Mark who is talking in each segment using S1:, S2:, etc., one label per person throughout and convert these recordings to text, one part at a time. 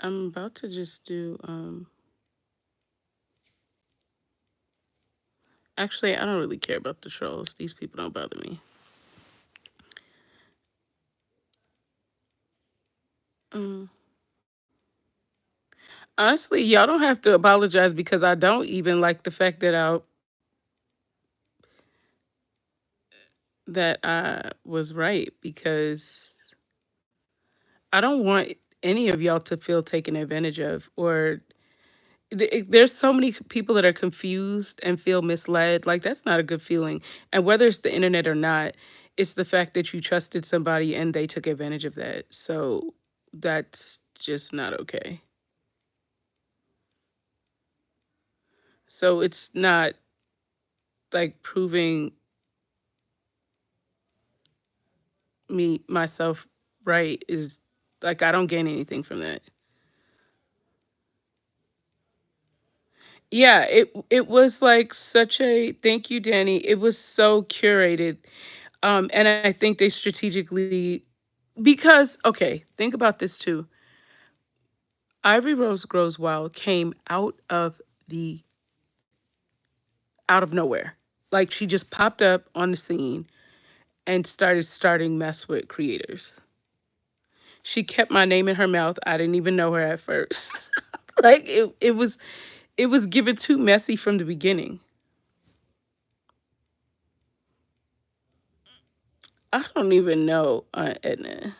S1: I'm about to just do actually I don't really care about the trolls. These people don't bother me. Um, Honestly, y'all don't have to apologize because I don't even like the fact that I was right, because I don't want any of y'all to feel taken advantage of, or there's so many people that are confused and feel misled. Like, that's not a good feeling. And whether it's the internet or not, it's the fact that you trusted somebody and they took advantage of that. So that's just not okay. So it's not like proving me myself right is like I don't gain anything from that. Yeah, it was like such a thank you, Danny. It was so curated. And I think they strategically, because okay, think about this too. Ivory Rose Grows Wild came the out of nowhere. Like, she just popped up on the scene and starting mess with creators. She kept my name in her mouth. I didn't even know her at first. Like, it was given too messy from the beginning. I don't even know Aunt Edna.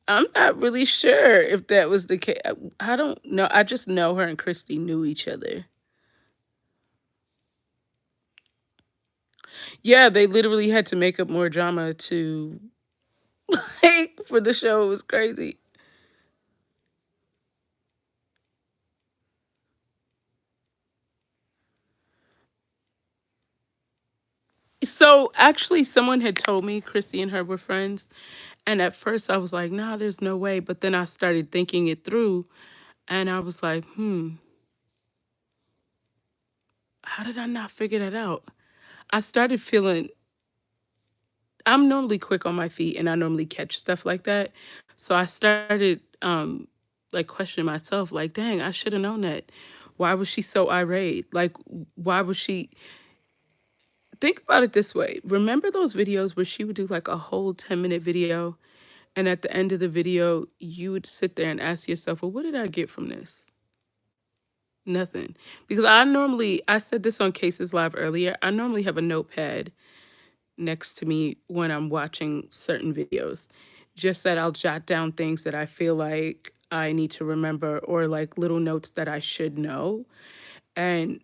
S1: I'm not really sure if that was the case. I don't know. I just know her and Christy knew each other. Yeah, they literally had to make up more drama to like for the show. It was crazy. So actually, someone had told me Christy and her were friends, and at first I was like, "Nah, there's no way." But then I started thinking it through, and I was like, how did I not figure that out?" I started feeling. I'm normally quick on my feet, and I normally catch stuff like that. So I started like questioning myself, like, "Dang, I should have known that. Why was she so irate? Like, why was she?" Think about it this way. Remember those videos where she would do like a whole 10-minute video, and at the end of the video, you would sit there and ask yourself, well, what did I get from this? Nothing. Because I said this on Cases Live earlier, I normally have a notepad next to me when I'm watching certain videos, just that I'll jot down things that I feel like I need to remember, or like little notes that I should know. And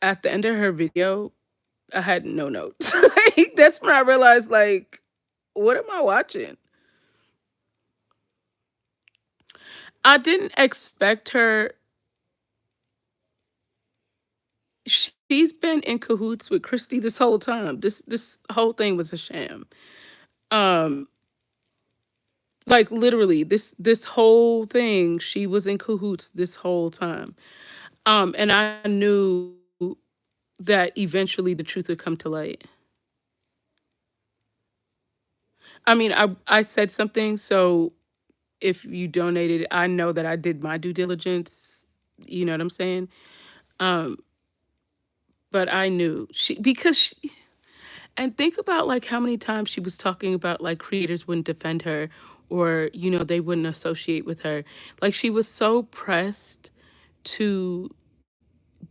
S1: at the end of her video, I had no notes. Like, that's when I realized, like, what am I watching? I didn't expect her. She's been in cahoots with Christy this whole time. This whole thing was a sham. Um, like, literally, this whole thing, she was in cahoots this whole time. And I knew that eventually the truth would come to light. I mean, I said something, so if you donated, I know that I did my due diligence. You know what I'm saying? Um, but I knew and think about like how many times she was talking about like creators wouldn't defend her, or they wouldn't associate with her. Like, she was so pressed to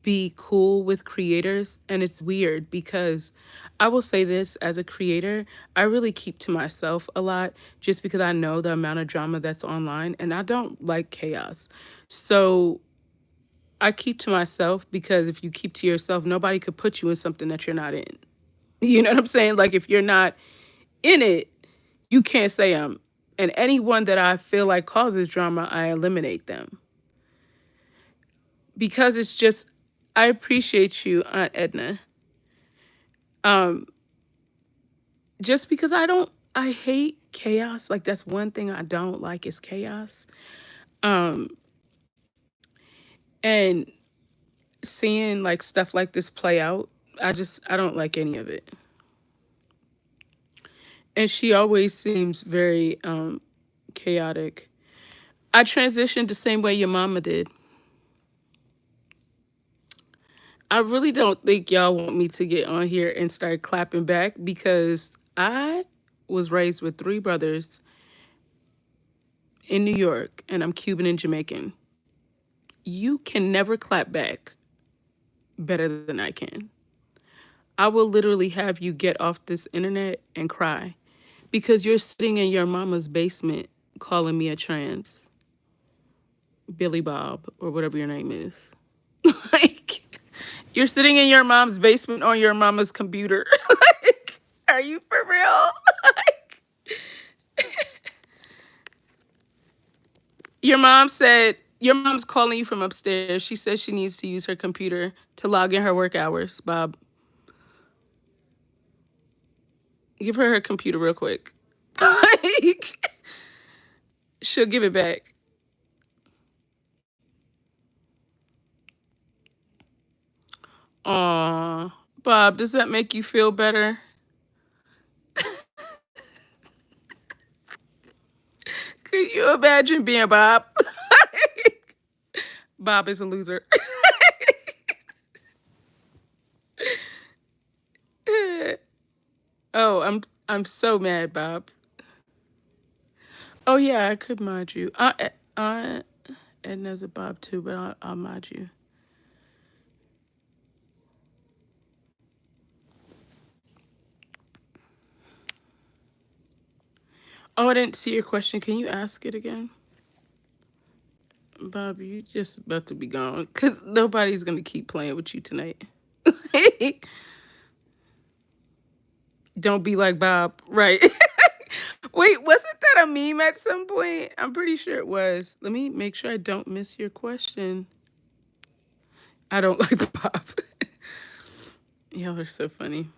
S1: be cool with creators, and it's weird because I will say this, as a creator, I really keep to myself a lot, just because I know the amount of drama that's online and I don't like chaos. So I keep to myself, because if you keep to yourself, nobody could put you in something that you're not in. You know what I'm saying? Like, if you're not in it, you can't say and anyone that I feel like causes drama, I eliminate them, because it's just, I appreciate you, Aunt Edna. Um, just because I hate chaos. Like, that's one thing I don't like, is chaos. Um, and seeing like stuff like this play out, I don't like any of it. And she always seems very chaotic. I transitioned the same way your mama did. I really don't think y'all want me to get on here and start clapping back because I was raised with three brothers in New York and I'm Cuban and Jamaican. You can never clap back better than I can. I will literally have you get off this internet and cry because you're sitting in your mama's basement calling me a trans Billy Bob or whatever your name is. Like, you're sitting in your mom's basement on your mama's computer. Like, are you for real? Like, your mom said, your mom's calling you from upstairs. She says she needs to use her computer to log in her work hours, Bob. Give her computer real quick. Like, she'll give it back. Aw, Bob, does that make you feel better? Could you imagine being Bob? Bob is a loser. Oh, I'm so mad, Bob. Oh yeah, I could mod you. Edna's a Bob too, but I'll mod you. Oh, I didn't see your question. Can you ask it again? Bob, you just about to be gone because nobody's gonna keep playing with you tonight. Don't be like Bob, right? Wait, wasn't that a meme at some point? I'm pretty sure it was. Let me make sure I don't miss your question. I don't like Bob. Y'all are so funny.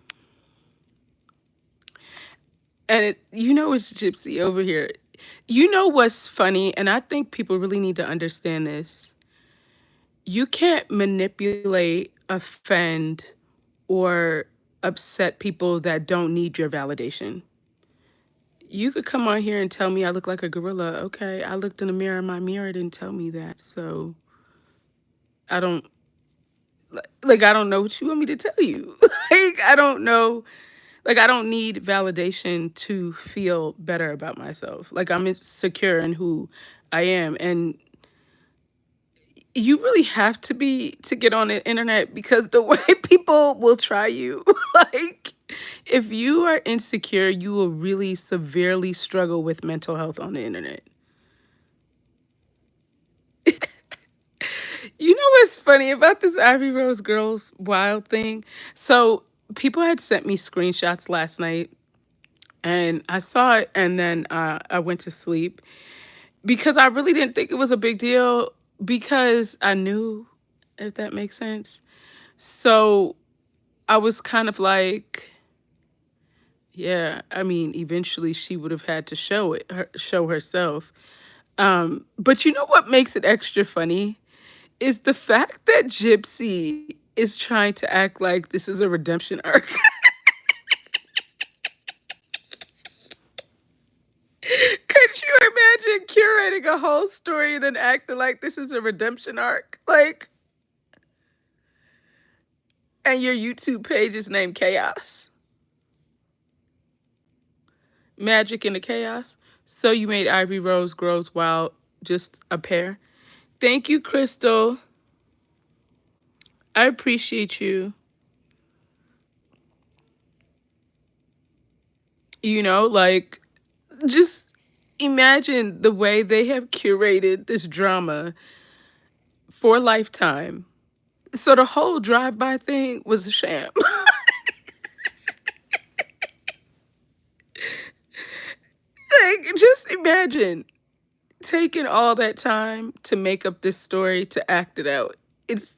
S1: And it's Gypsy over here. You know what's funny? And I think people really need to understand this. You can't manipulate, offend, or upset people that don't need your validation. You could come on here and tell me I look like a gorilla. Okay, I looked in the mirror. My mirror didn't tell me that. So I don't I don't know what you want me to tell you. Like, I don't know. Like, I don't need validation to feel better about myself. Like, I'm insecure in who I am. And you really have to be to get on the internet because the way people will try you. Like, if you are insecure, you will really severely struggle with mental health on the internet. You know what's funny about this Ivy Rose Girls Wild thing? So people had sent me screenshots last night and I saw it and then I went to sleep because I really didn't think it was a big deal because I knew, if that makes sense. So I was kind of like, yeah, I mean, eventually she would have had to show herself. But you know what makes it extra funny is the fact that Gypsy is trying to act like this is a redemption arc. Could you imagine curating a whole story and then acting like this is a redemption arc? Like, and your YouTube page is named Chaos. Magic in the Chaos. So you made Ivy Rose Grows Wild just a pair. Thank you, Crystal. I appreciate you. Like, just imagine the way they have curated this drama for Lifetime. So the whole drive-by thing was a sham. Like, just imagine taking all that time to make up this story to act it out. It's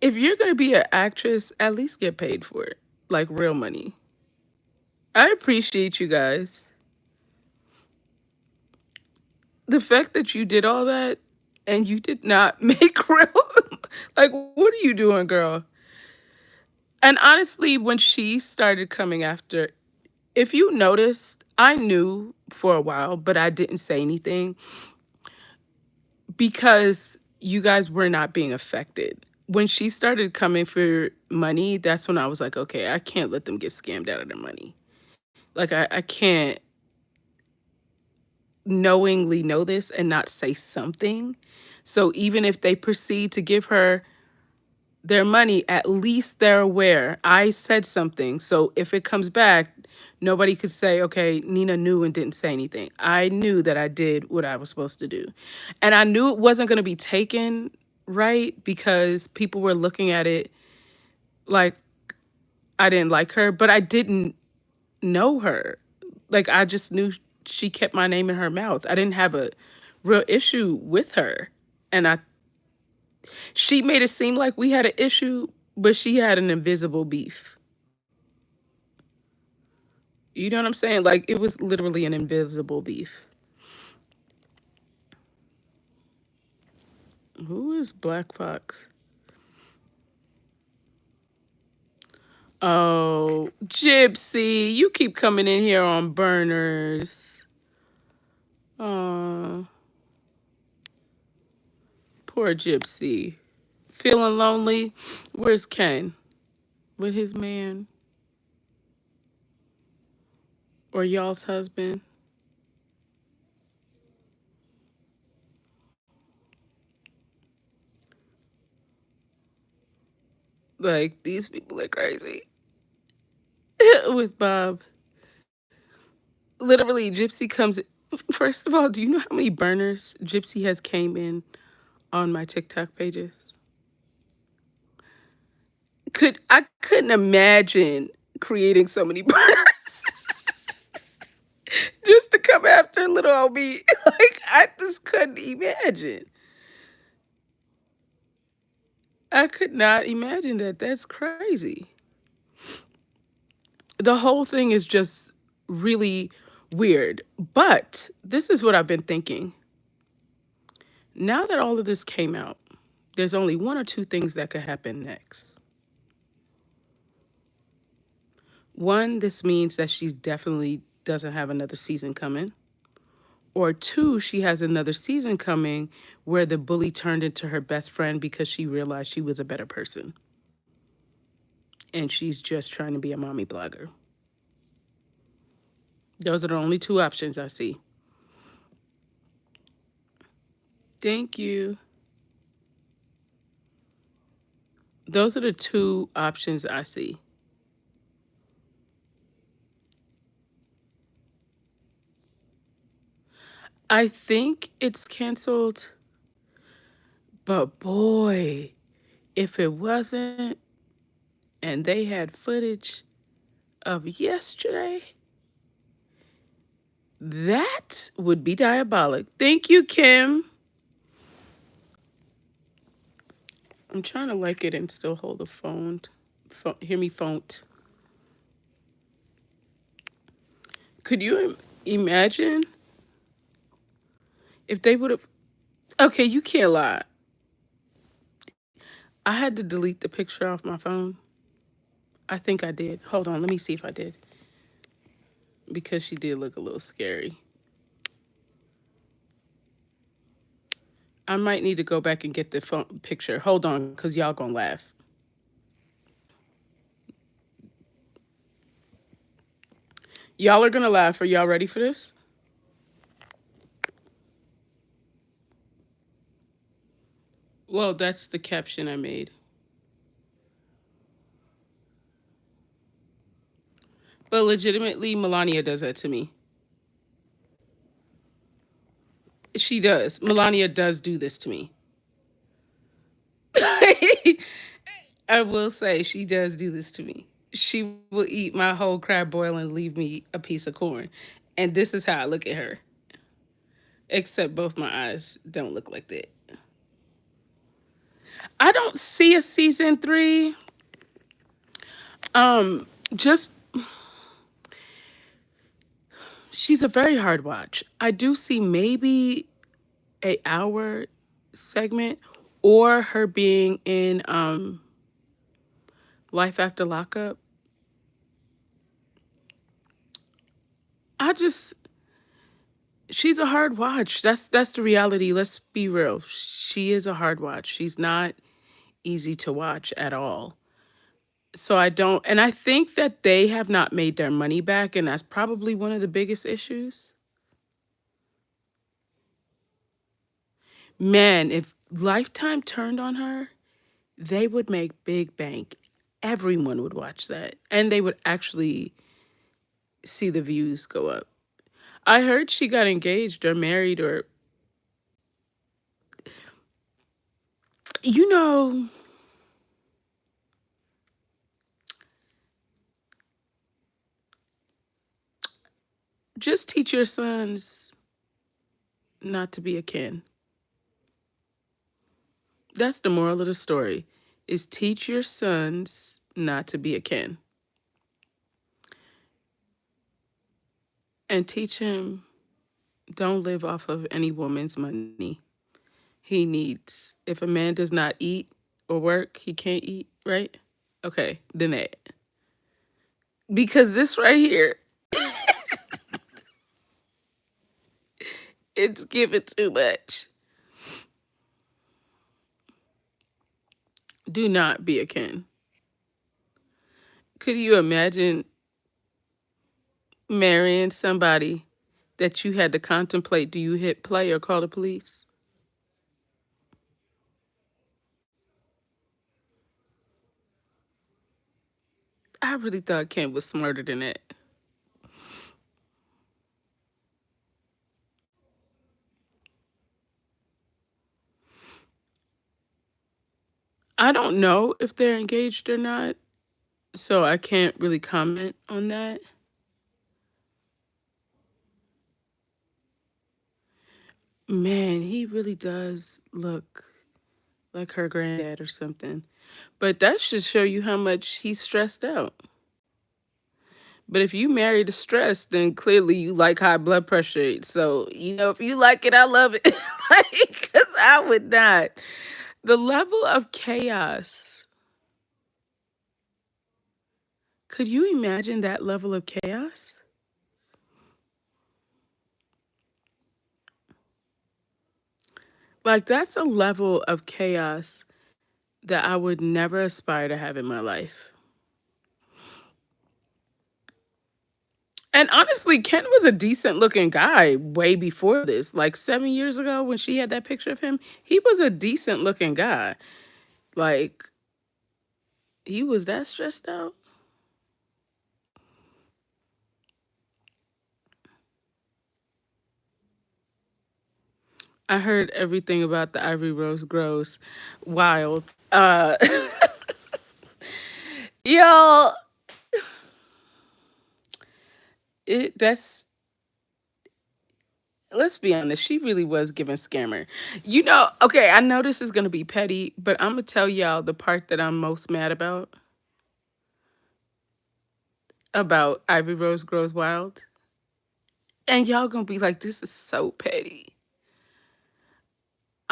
S1: If you're gonna be an actress, at least get paid for it, like real money. I appreciate you guys. The fact that you did all that and you did not make real, like, what are you doing, girl? And honestly, when she started coming after, if you noticed, I knew for a while, but I didn't say anything because you guys were not being affected. When she started coming for money, that's when I was like, okay, I can't let them get scammed out of their money. Like, I can't knowingly know this and not say something. So even if they proceed to give her their money, at least they're aware. I said something. So if it comes back, nobody could say, okay, Nina knew and didn't say anything. I knew that I did what I was supposed to do. And I knew it wasn't going to be taken right because people were looking at it like I didn't like her, but I didn't know her. Like, I just knew she kept my name in her mouth. I didn't have a real issue with her. And she made it seem like we had an issue, but she had an invisible beef. You know what I'm saying? Like, it was literally an invisible beef. Who is Black Fox? Oh, Gypsy, you keep coming in here on burners. Oh, poor Gypsy. Feeling lonely? Where's Ken? With his man? Or y'all's husband? Like, these people are crazy. With Bob. Literally, Gypsy comes. First of all, do you know how many burners Gypsy has came in on my TikTok pages? I couldn't imagine creating so many burners just to come after little old me. Like, I just couldn't imagine. I could not imagine that. That's crazy. The whole thing is just really weird. But this is what I've been thinking. Now that all of this came out, there's only one or two things that could happen next. One, this means that she definitely doesn't have another season coming. Or two, she has another season coming where the bully turned into her best friend because she realized she was a better person. And she's just trying to be a mommy blogger. Those are the only two options I see. Thank you. Those are the two options I see. I think it's canceled, but boy, if it wasn't and they had footage of yesterday, that would be diabolic. Thank you, Kim. I'm trying to like it and still hold the phone. Hear me phone. Could you imagine if they would have? Okay, you can't lie. I had to delete the picture off my phone. I think I did. Hold on, let me see if I did. Because she did look a little scary. I might need to go back and get the phone picture. Hold on, because y'all gonna laugh. Y'all are gonna laugh. Are y'all ready for this? Well, that's the caption I made. But legitimately, Melania does that to me. She does. Melania does do this to me. I will say she does do this to me. She will eat my whole crab boil and leave me a piece of corn. And this is how I look at her. Except both my eyes don't look like that. I don't see a season 3. Just she's a very hard watch. I do see maybe a hour segment or her being in Life After Lockup. I just She's a hard watch. That's the reality. Let's be real. She is a hard watch. She's not easy to watch at all. So I don't, and I think that they have not made their money back, and that's probably one of the biggest issues. Man, if Lifetime turned on her, they would make big bank. Everyone would watch that, and they would actually see the views go up. I heard she got engaged or married or, you know, just teach your sons not to be a kin. That's the moral of the story, is teach your sons not to be a kin. And teach him, don't live off of any woman's money. He needs, if a man does not eat or work, he can't eat, right? Okay, then that. Because this right here, it's giving too much. Do not be a kin. Could you imagine marrying somebody that you had to contemplate, do you hit play or call the police? I really thought Ken was smarter than that. I don't know if they're engaged or not, so I can't really comment on that. Man, he really does look like her granddad or something. But that should show you how much he's stressed out. But if you marry the stress, then clearly you like high blood pressure. So, if you like it, I love it. Like, because I would not. The level of chaos. Could you imagine that level of chaos? Like, that's a level of chaos that I would never aspire to have in my life. And honestly, Ken was a decent looking guy way before this. Like 7 years ago when she had that picture of him, he was a decent looking guy. Like, he was that stressed out. I heard everything about the Ivory Rose grows wild. Yo, that's, let's be honest, she really was giving scammer. Okay, I know this is gonna be petty, but I'm gonna tell y'all the part that I'm most mad about Ivy Rose Grows Wild. And y'all gonna be like, this is so petty.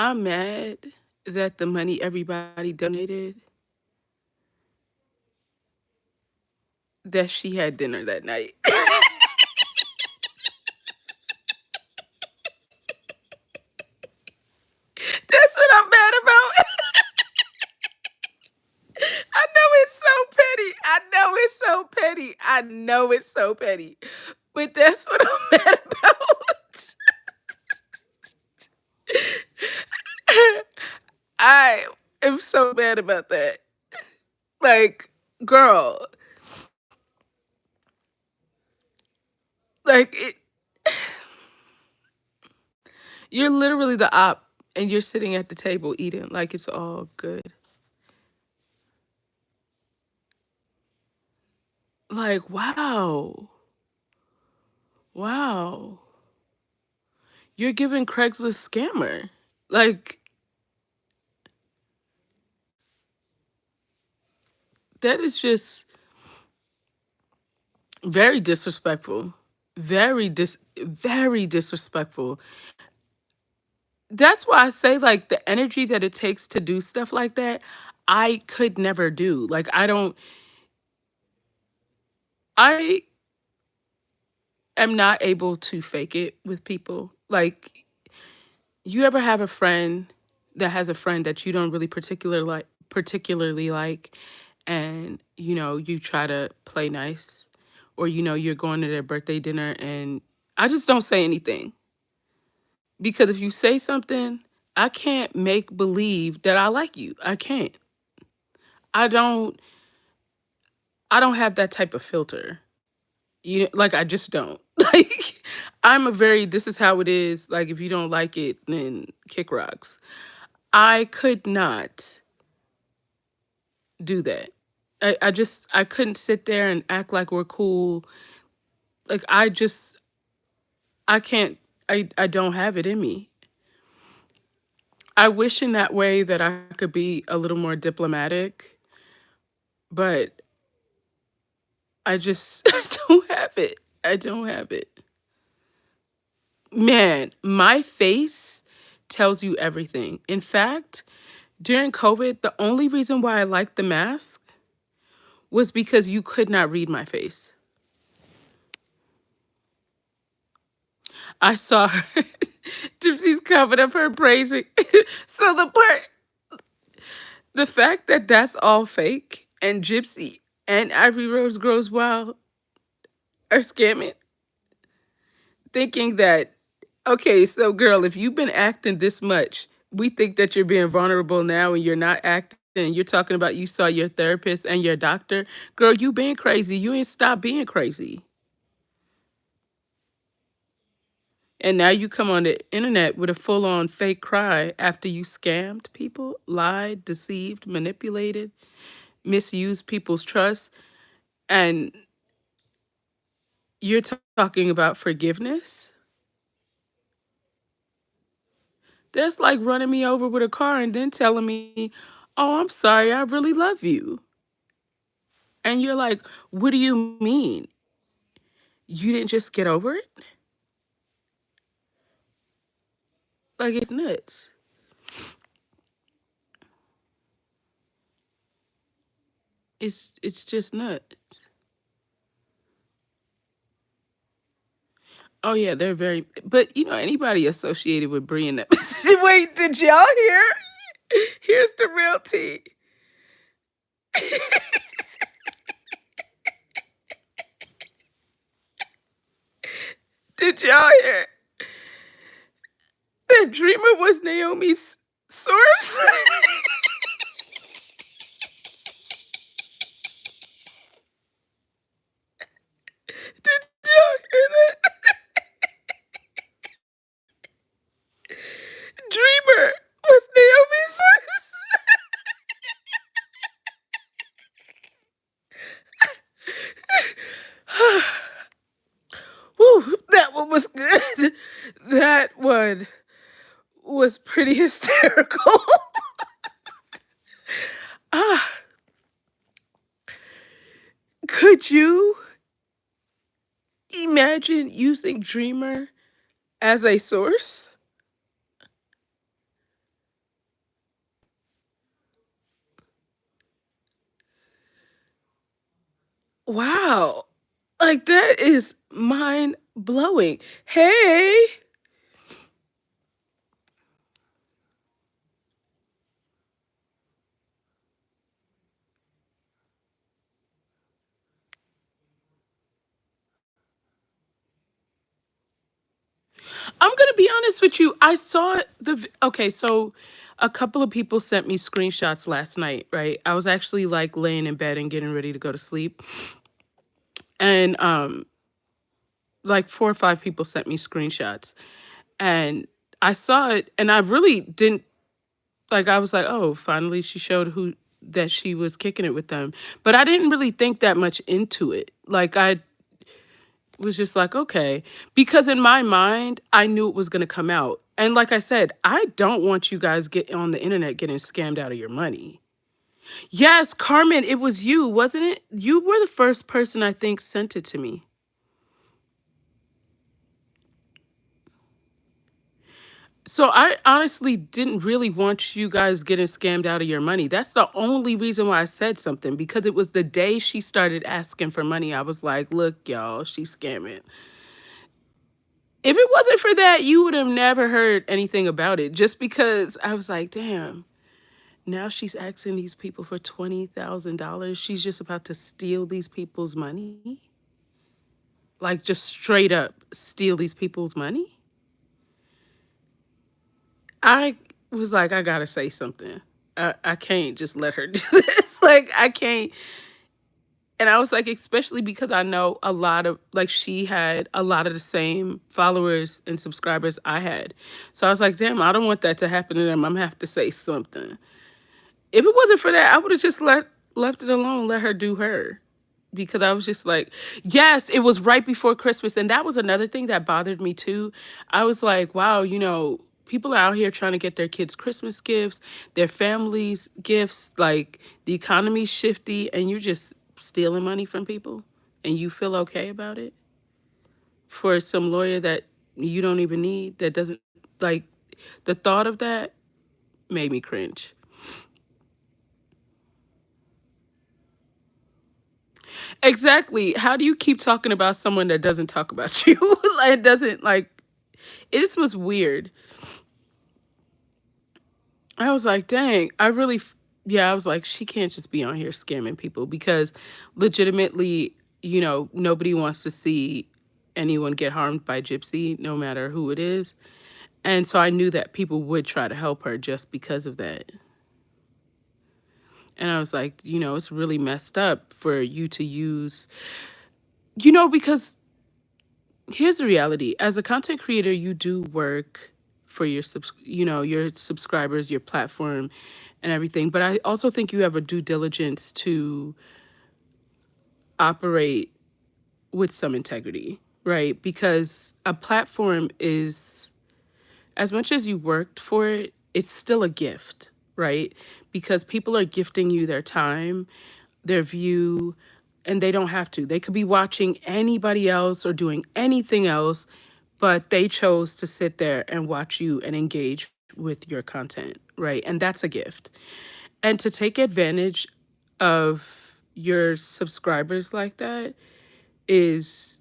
S1: I'm mad that the money everybody donated, that she had dinner that night. That's what I'm mad about. I know it's so petty. I know it's so petty. I know it's so petty. But that's what I'm mad about. I am so mad about that. Like, girl, like it, you're literally the op and you're sitting at the table eating like it's all good. Like, wow. Wow. You're giving Craigslist scammer. Like, that is just very disrespectful. Very disrespectful. That's why I say, like, the energy that it takes to do stuff like that, I could never do. Like, I don't, I am not able to fake it with people. Like, you ever have a friend that has a friend that you don't really particularly like, and you try to play nice, or you're going to their birthday dinner, and I just don't say anything, because if you say something, I can't make believe that I like you. I can't. I don't I don't have that type of filter. Like, I just don't. Like, this is how it is. Like, if you don't like it, then kick rocks. I could not do that. I couldn't sit there and act like we're cool. Like, I can't, I don't have it in me. I wish in that way that I could be a little more diplomatic, but I don't have it. I don't have it. Man, my face tells you everything. In fact, during COVID, the only reason why I liked the mask was because you could not read my face. I saw her, Gypsy's covered up her praising. So the fact that that's all fake and Gypsy and Ivory Rose Grows Wild are scamming, thinking that, okay, so girl, if you've been acting this much, we think that you're being vulnerable now and you're not acting. And you're talking about you saw your therapist and your doctor. Girl, you being crazy. You ain't stopped being crazy. And now you come on the internet with a full on fake cry after you scammed people, lied, deceived, manipulated, misused people's trust. And you're talking about forgiveness? That's like running me over with a car and then telling me, oh, I'm sorry, I really love you. And you're like, what do you mean? You didn't just get over it? Like, it's nuts. It's just nuts. Oh yeah, they're very, but anybody associated with Brie and that. Wait, did y'all hear? Here's the real tea. Did y'all hear? That Dreamer was Naomi's source. Did y'all hear that? Dreamer was Naomi's source. Whew, that one was good. That one was pretty hysterical. Ah, could you imagine using Dreamer as a source? Wow. Like, that is mind blowing. Hey, I'm gonna be honest with you. I saw okay, so a couple of people sent me screenshots last night, right? I was actually like laying in bed and getting ready to go to sleep. And like 4 or 5 people sent me screenshots. And I saw it and I really didn't, like, I was like, oh, finally she showed who that she was kicking it with them. But I didn't really think that much into it. Like, I was just like, okay, because in my mind, I knew it was going to come out. And like I said, I don't want you guys get on the internet getting scammed out of your money. Yes, Carmen, it was you, wasn't it? You were the first person I think sent it to me. So I honestly didn't really want you guys getting scammed out of your money. That's the only reason why I said something, because it was the day she started asking for money. I was like, look, y'all, she's scamming. If it wasn't for that, you would have never heard anything about it. Just because I was like, damn, now she's asking these people for $20,000. She's just about to steal these people's money. Like, just straight up steal these people's money. I was like, I gotta say something. I can't just let her do this. Like, I can't. And I was like, especially because I know a lot of, like, she had a lot of the same followers and subscribers I had. So I was like, damn, I don't want that to happen to them. I'm gonna have to say something. If it wasn't for that, I would have just left it alone, let her do her. Because I was just like, yes, it was right before Christmas. And that was another thing that bothered me too. I was like, wow, people are out here trying to get their kids Christmas gifts, their families gifts, like the economy's shifty, and you're just stealing money from people and you feel okay about it for some lawyer that you don't even need, that doesn't, like, the thought of that made me cringe. Exactly. How do you keep talking about someone that doesn't talk about you? Like, it doesn't, like, it just was weird. I was like, dang, yeah, I was like, she can't just be on here scamming people because legitimately, nobody wants to see anyone get harmed by Gypsy, no matter who it is. And so I knew that people would try to help her just because of that. And I was like, it's really messed up for you to use, because here's the reality. As a content creator, you do work for your subscribers, your platform and everything. But I also think you have a due diligence to operate with some integrity, right? Because a platform is, as much as you worked for it, it's still a gift, right? Because people are gifting you their time, their view, and they don't have to. They could be watching anybody else or doing anything else, but they chose to sit there and watch you and engage with your content, right? And that's a gift. And to take advantage of your subscribers like that is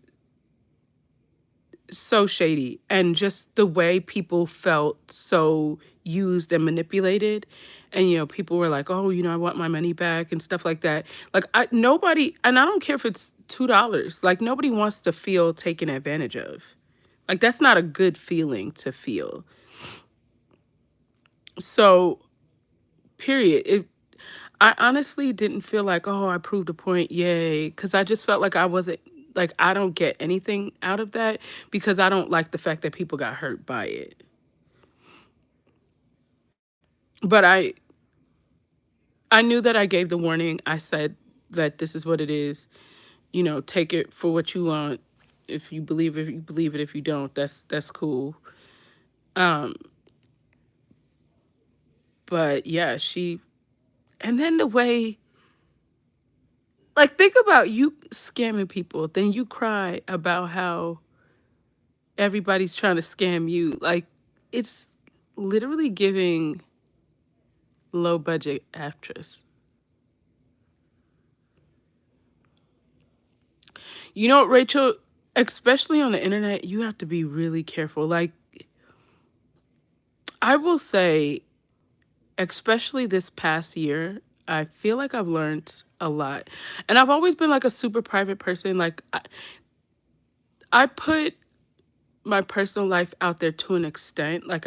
S1: so shady. And just the way people felt so used and manipulated. And, people were like, oh, I want my money back and stuff like that. Like, nobody, and I don't care if it's $2, like, nobody wants to feel taken advantage of. Like, that's not a good feeling to feel. So, period. I honestly didn't feel like, oh, I proved a point, yay. Because I just felt like I wasn't, like, I don't get anything out of that because I don't like the fact that people got hurt by it. But I knew that I gave the warning. I said that this is what it is. Take it for what you want. If you believe it, you believe it. If you don't, that's cool. Um, but yeah, and then the way, like, think about you scamming people, then you cry about how everybody's trying to scam you. Like, it's literally giving low budget actress. Rachel, especially on the internet, you have to be really careful. Like, I will say, especially this past year, I feel like I've learned a lot. And I've always been like a super private person. Like, I put my personal life out there to an extent, like,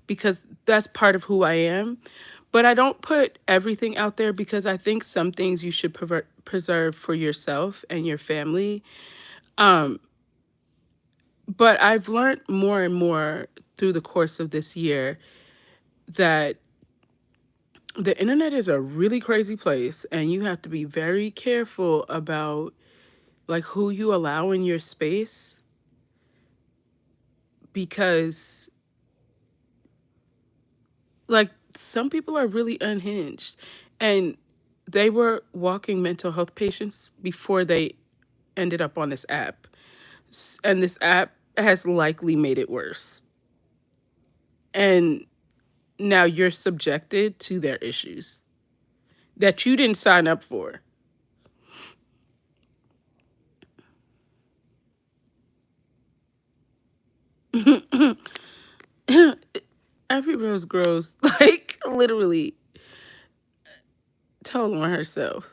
S1: because that's part of who I am. But I don't put everything out there because I think some things you should preserve for yourself and your family. Um, but I've learned more and more through the course of this year that the internet is a really crazy place and you have to be very careful about, like, who you allow in your space, because, like, some people are really unhinged and they were walking mental health patients before they ended up on this app. And this app has likely made it worse. And now you're subjected to their issues that you didn't sign up for. Every rose grows, like, literally told on herself.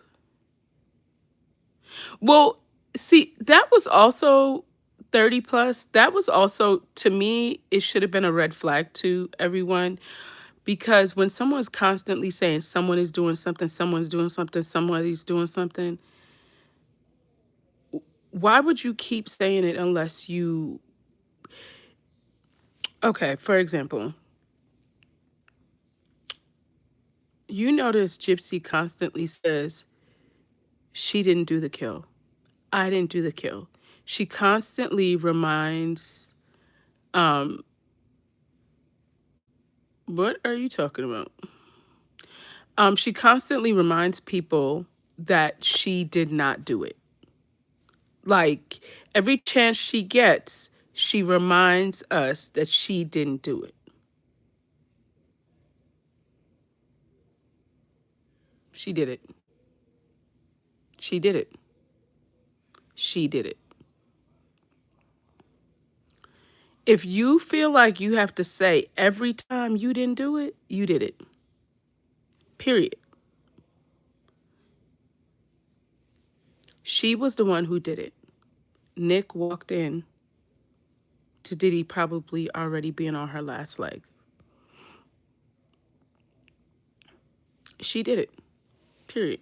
S1: Well, see, that was also 30 plus. That was also, to me, it should have been a red flag to everyone, because when someone's constantly saying someone is doing something, someone's doing something, somebody's doing something, why would you keep saying it unless you, okay, for example, you notice Gypsy constantly says, she didn't do the kill. I didn't do the kill. She constantly reminds, um, what are you talking about? She constantly reminds people that she did not do it. Like, every chance she gets, she reminds us that she didn't do it. She did it. She did it. She did it. If you feel like you have to say every time you didn't do it, you did it. Period. She was the one who did it. Nick walked in to Diddy probably already being on her last leg. She did it. Period.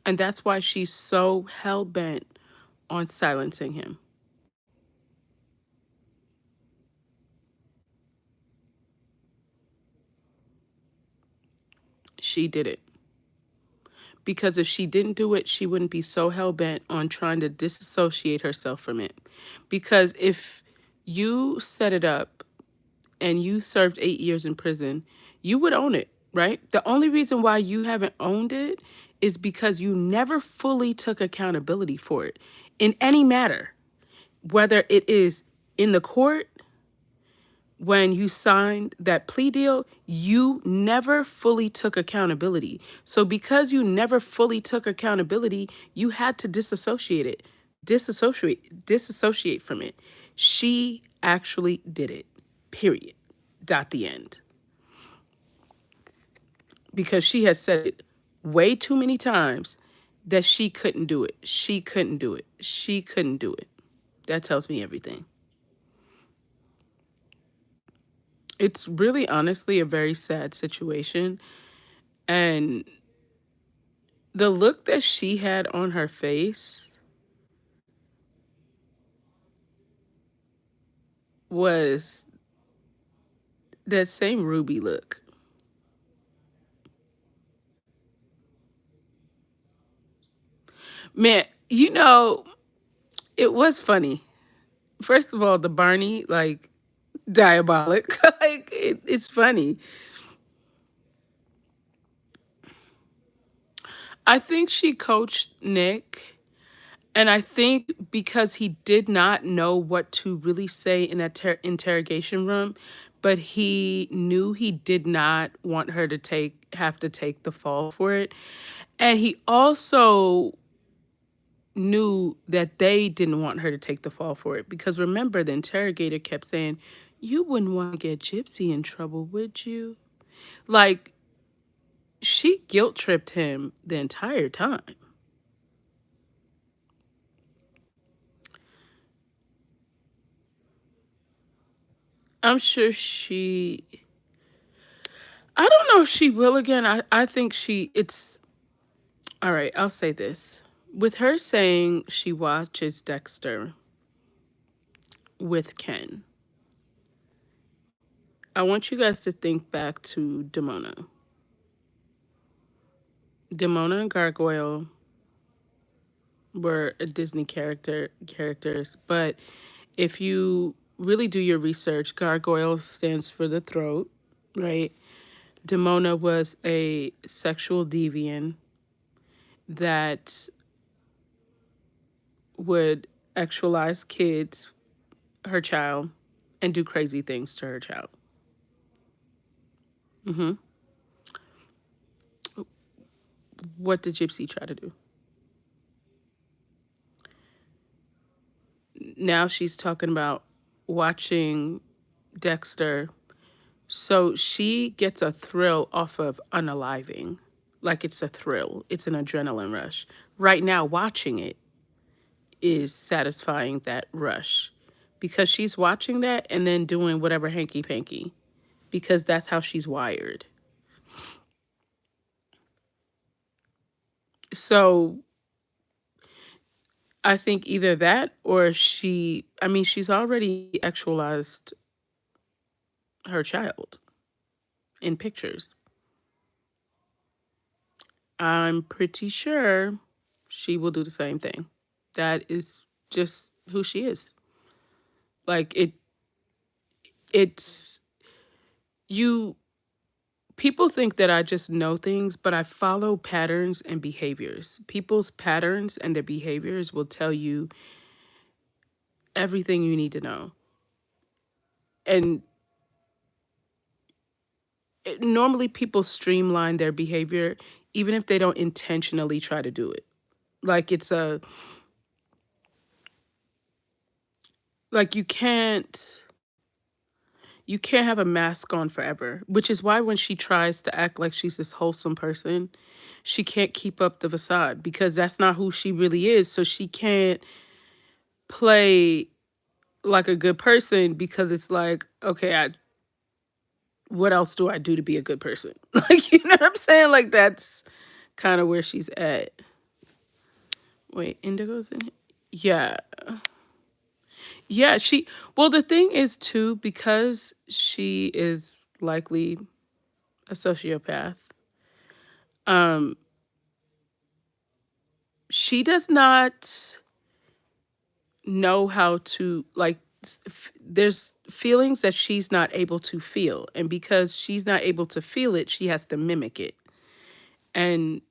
S1: And that's why she's so hell-bent on silencing him. She did it. Because if she didn't do it, she wouldn't be so hell-bent on trying to disassociate herself from it. Because if you set it up and you served 8 years in prison, you would own it, right? The only reason why you haven't owned it is because you never fully took accountability for it in any matter, whether it is in the court. When you signed that plea deal, you never fully took accountability. So because you never fully took accountability, you had to disassociate from it. She actually did it. Period. Dot the end. Because she has said it way too many times that she couldn't do it. She couldn't do it. She couldn't do it. That tells me everything. It's really honestly a very sad situation. And the look that she had on her face was that same Ruby look. Man, it was funny. First of all, the Barney, like, diabolic. Like, it's funny. I think she coached Nick. And I think because he did not know what to really say in that interrogation room, but he knew he did not want her to have to take the fall for it. And he also knew that they didn't want her to take the fall for it, because remember, the interrogator kept saying, you wouldn't want to get Gypsy in trouble, would you? Like, she guilt tripped him the entire time. I'm sure I don't know if she will again. I think it's all right. I'll say this. With her saying she watches Dexter with Ken, I want you guys to think back to Demona. Demona and Gargoyle were a Disney characters, but if you really do your research, Gargoyle stands for the throat, right? Demona was a sexual deviant that would actualize kids, her child, and do crazy things to her child. hmm What did Gypsy try to do? Now she's talking about watching Dexter. So she gets a thrill off of unaliving. Like it's a thrill, it's an adrenaline rush. Right now, watching it is satisfying that rush because she's watching that and then doing whatever hanky panky because that's how she's wired. So I think either that or I mean, she's already actualized her child in pictures. I'm pretty sure she will do the same thing. That is just who she is. Like it's you people think that I just know things, but I follow patterns and behaviors. People's patterns and their behaviors will tell you everything you need to know. And normally people streamline their behavior even if they don't intentionally try to do it. Like like you can't have a mask on forever, which is why when she tries to act like she's this wholesome person, she can't keep up the facade because that's not who she really is. So she can't play like a good person because it's like, okay, what else do I do to be a good person? Like, you know what I'm saying? Like, that's kind of where she's at. Wait, Indigo's in here? Yeah. Yeah, well, the thing is, too, because she is likely a sociopath, um, she does not know how to, like, there's feelings that she's not able to feel. And because she's not able to feel it, she has to mimic it. And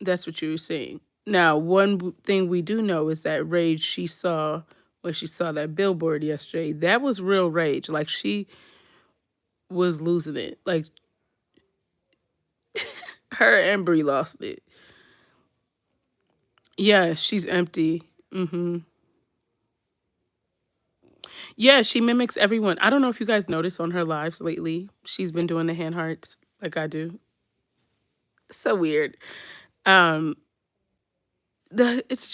S1: that's what you were saying. Now, one thing we do know is that rage she saw when she saw that billboard yesterday, that was real rage. Like she was losing it. Like her and Brie lost it. Yeah, she's empty. Yeah, she mimics everyone. I don't know if you guys noticed on her lives lately. She's been doing the hand hearts like I do. So weird. Um, it's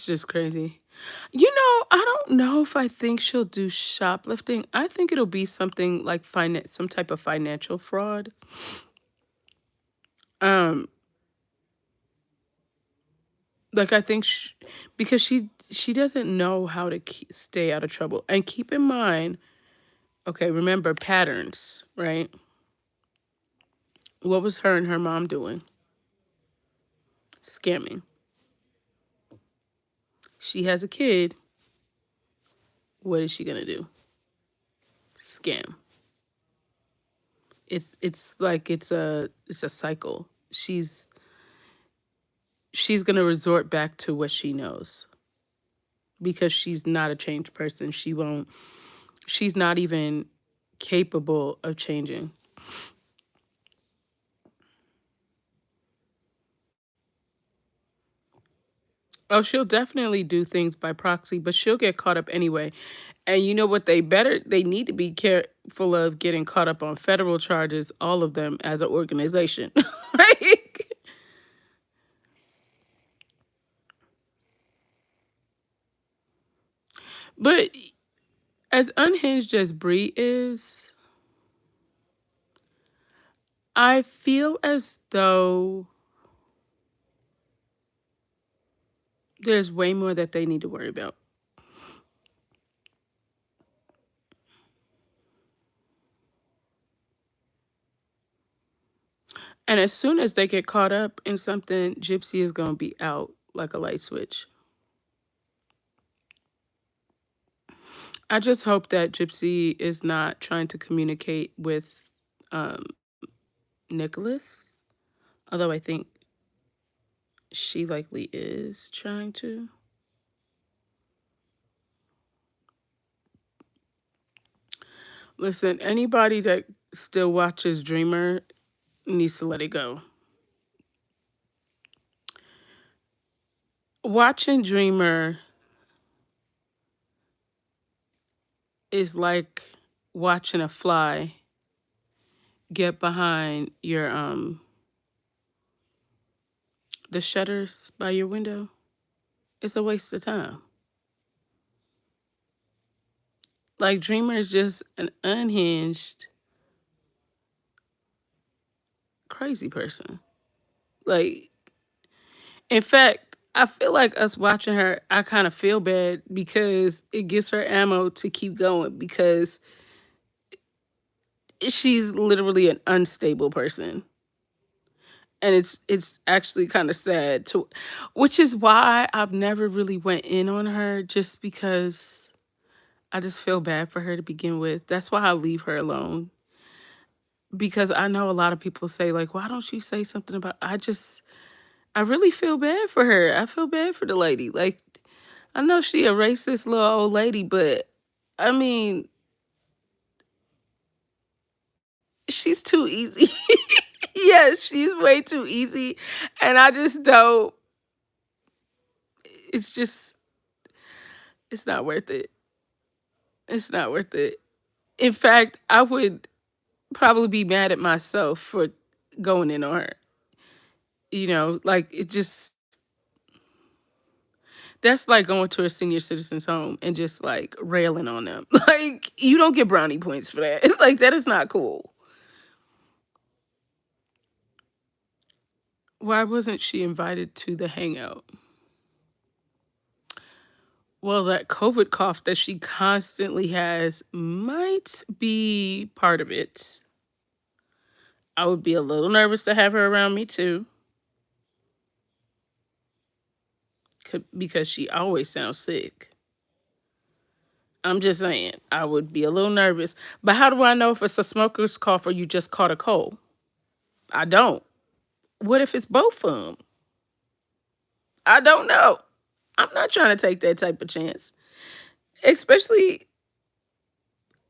S1: just crazy. You know, I don't know if I think she'll do shoplifting. I think it'll be something like some type of financial fraud. Um, like I think because she doesn't know how to stay out of trouble. And keep in mind, okay, remember patterns, right? What was her and her mom doing? Scamming. She has a kid. What is she gonna do? Scam. It's like it's a cycle. She's gonna resort back to what she knows because she's not a changed person. She's not even capable of changing. Oh, she'll definitely do things by proxy, but she'll get caught up anyway. And you know what they need to be careful of getting caught up on federal charges, all of them as an organization. Like, but as unhinged as Brie is, I feel as though there's way more that they need to worry about. And as soon as they get caught up in something, Gypsy is going to be out like a light switch. I just hope that Gypsy is not trying to communicate with um, Nicholas, although I think she likely is trying to. Listen, anybody that still watches Dreamer needs to let it go. Watching Dreamer is like watching a fly get behind your the shutters by your window. It's a waste of time. Like Dreamer is just an unhinged, crazy person. Like, in fact, I feel like us watching her, I kind of feel bad because it gives her ammo to keep going because she's literally an unstable person. And it's actually kind of sad to, which is why I've never really went in on her, just because I just feel bad for her to begin with. That's why I leave her alone, because I know a lot of people say like, why don't you say something about, I really feel bad for her. I feel bad for the lady. Like, I know she a racist little old lady, but I mean, she's too easy. Yes, she's way too easy. And I just don't, it's just, it's not worth it. It's not worth it. In fact, I would probably be mad at myself for going in on her. Like it just, that's like going to a senior citizen's home and just like railing on them. Like, you don't get brownie points for that. Like, that is not cool. Why wasn't she invited to the hangout? Well, that COVID cough that she constantly has might be part of it. I would be a little nervous to have her around me too, because she always sounds sick. I'm just saying, I would be a little nervous. But how do I know if it's a smoker's cough or you just caught a cold? I don't. What if it's both of them? I don't know. I'm not trying to take that type of chance. Especially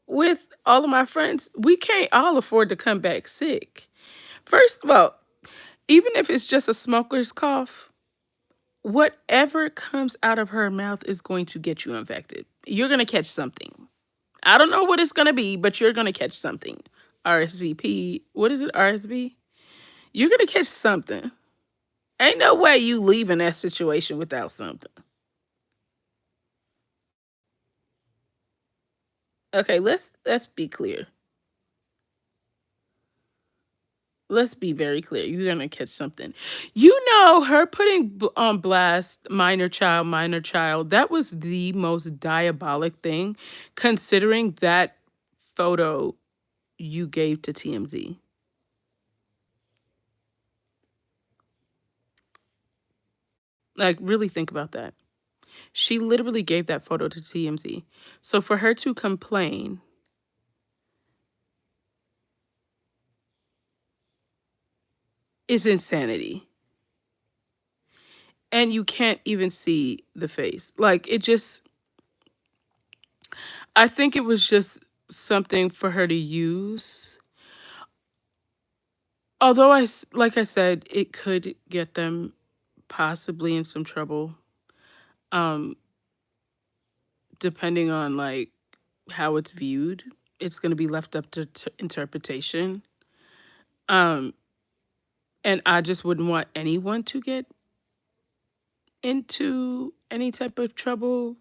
S1: with all of my friends, we can't all afford to come back sick. First of all, even if it's just a smoker's cough, whatever comes out of her mouth is going to get you infected. You're going to catch something. I don't know what it's going to be, but you're going to catch something. RSVP. What is it? RSV? You're going to catch something. Ain't no way you leave in that situation without something. Okay, let's be clear. Let's be very clear. You're gonna catch something. Her putting on blast minor child. That was the most diabolic thing, considering that photo you gave to TMZ. Like, really think about that. She literally gave that photo to TMZ. So for her to complain is insanity. And you can't even see the face. Like, it just, I think it was just something for her to use. Although like I said, it could get them possibly in some trouble, um, depending on like how it's viewed. It's going to be left up to interpretation. Um, and I just wouldn't want anyone to get into any type of trouble,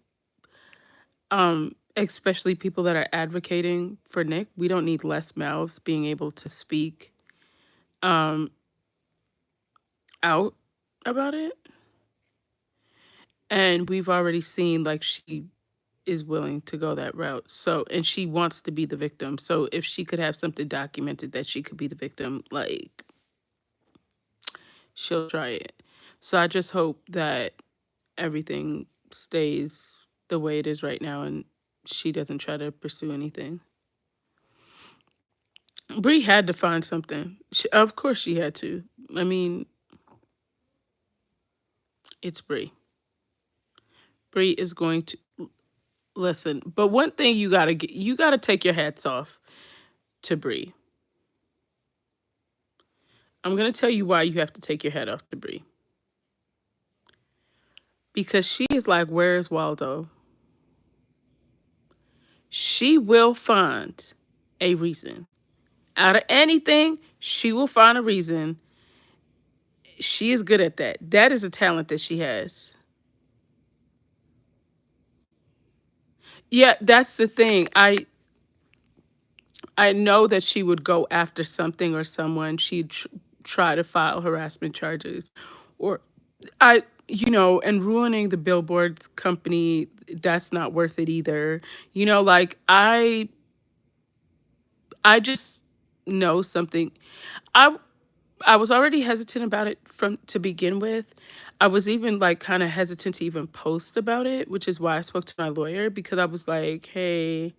S1: especially people that are advocating for Nick. We don't need less mouths being able to speak um, out about it. And we've already seen like she is willing to go that route. So, and she wants to be the victim. So, if she could have something documented that she could be the victim, like, she'll try it. So, I just hope that everything stays the way it is right now and she doesn't try to pursue anything. Bree had to find something. Of course, she had to. I mean, it's Bree. Bree is going to listen. But one thing you gotta take your hats off to Bree. I'm gonna tell you why you have to take your hat off to Bree. because she is like, where's Waldo? She will find a reason. Out of anything, she will find a reason. She is good at that. That is a talent that she has. Yeah, that's the thing. I know that she would go after something or someone. She'd try to file harassment charges, or and ruining the billboards company. That's not worth it either. Like I just know something. I I was already hesitant about it from to begin with. I was even like kind of hesitant to even post about it, which is why I spoke to my lawyer, because I was like, hey,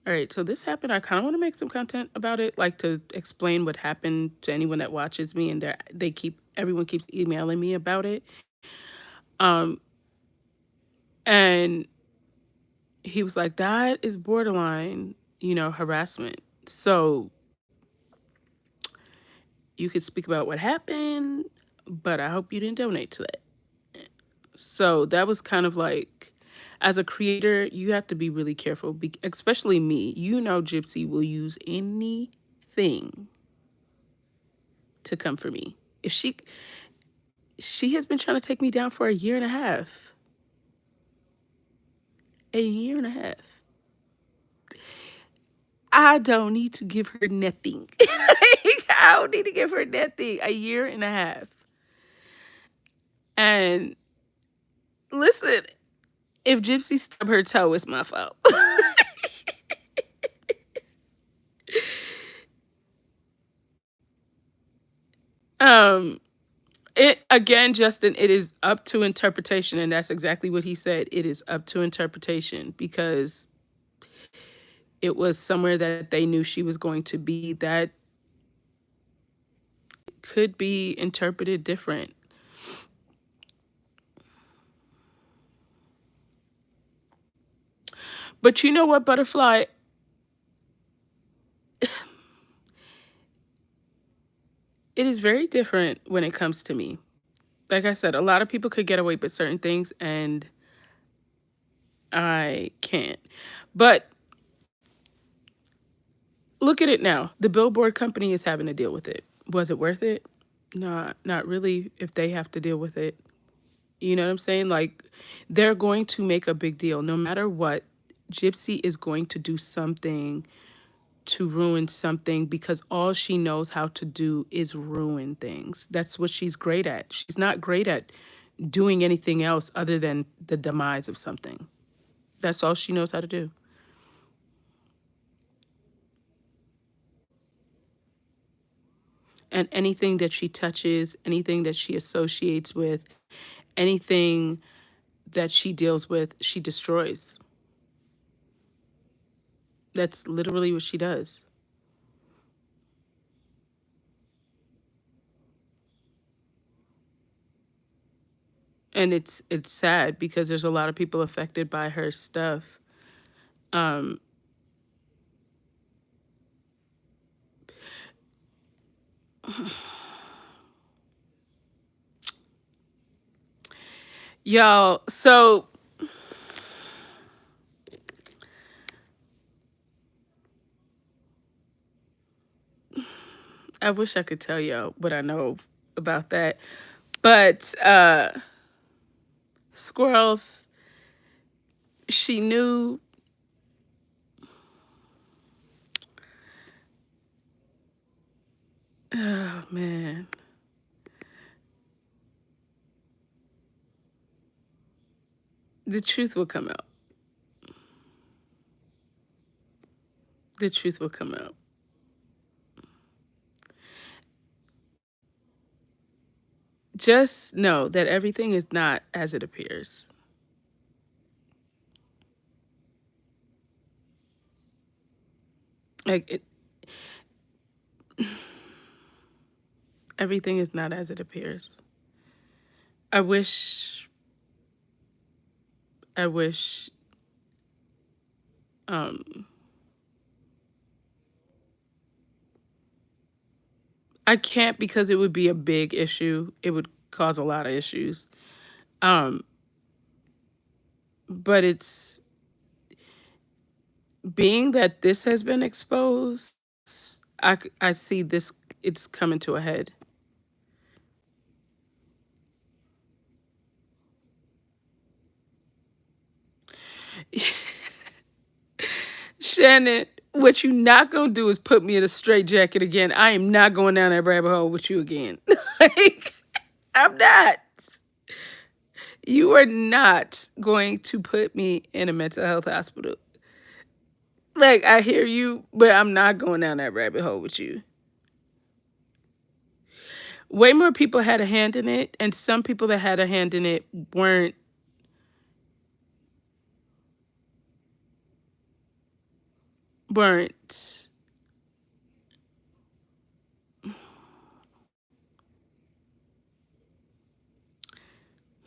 S1: all right, so this happened. I kind of want to make some content about it, like to explain what happened to anyone that watches me, and everyone keeps emailing me about it. Um, and he was like, that is borderline, harassment. So you could speak about what happened, but I hope you didn't donate to that. So that was kind of like, as a creator, you have to be really careful, especially me. Gypsy will use anything to come for me. If she has been trying to take me down for a year and a half. A year and a half. I don't need to give her nothing. I don't need to give her nothing. A year and a half. And listen, if Gypsy stubbed her toe, it's my fault. um, it again, Justin, it is up to interpretation, and that's exactly what he said. It is up to interpretation, because it was somewhere that they knew she was going to be, that could be interpreted different. But you know what, Butterfly? It is very different when it comes to me. Like I said, a lot of people could get away with certain things, and I can't. But look at it now. The billboard company is having to deal with it. Was it worth it? No, not really, if they have to deal with it. You know what I'm saying? Like, they're going to make a big deal. No matter what, Gypsy is going to do something to ruin something, because all she knows how to do is ruin things. That's what she's great at. She's not great at doing anything else other than the demise of something. That's all she knows how to do. And anything that she touches, anything that she associates with, anything that she deals with, she destroys. That's literally what she does. And it's sad, because there's a lot of people affected by her stuff. Um y'all, so I wish I could tell y'all what I know about that. But squirrels, she knew. Oh man. The truth will come out. The truth will come out. Just know that everything is not as it appears. Like everything is not as it appears. I wish I wish um I can't, because it would be a big issue. It would cause a lot of issues. Um but it's being that this has been exposed, I see this, it's coming to a head. Shannon, what you not gonna do is put me in a straight jacket again. I am not going down that rabbit hole with you again. Like, I'm not. You are not going to put me in a mental health hospital. Like, I hear you, but I'm not going down that rabbit hole with you. Way more people had a hand in it, and some people that had a hand in it weren't.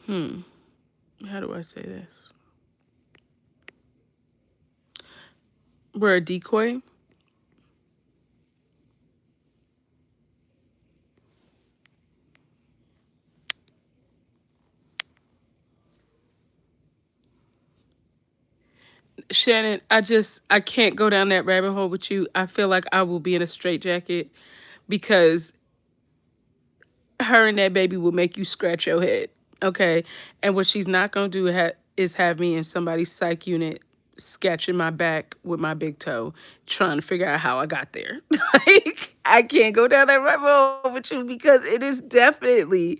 S1: Hmm. How do I say this? Were a decoy. Shannon, I can't go down that rabbit hole with you. I feel like I will be in a straitjacket because her and that baby will make you scratch your head. Okay. And what she's not gonna do is have me in somebody's psych unit sketching my back with my big toe, trying to figure out how I got there. Like, I can't go down that rabbit hole with you because it is definitely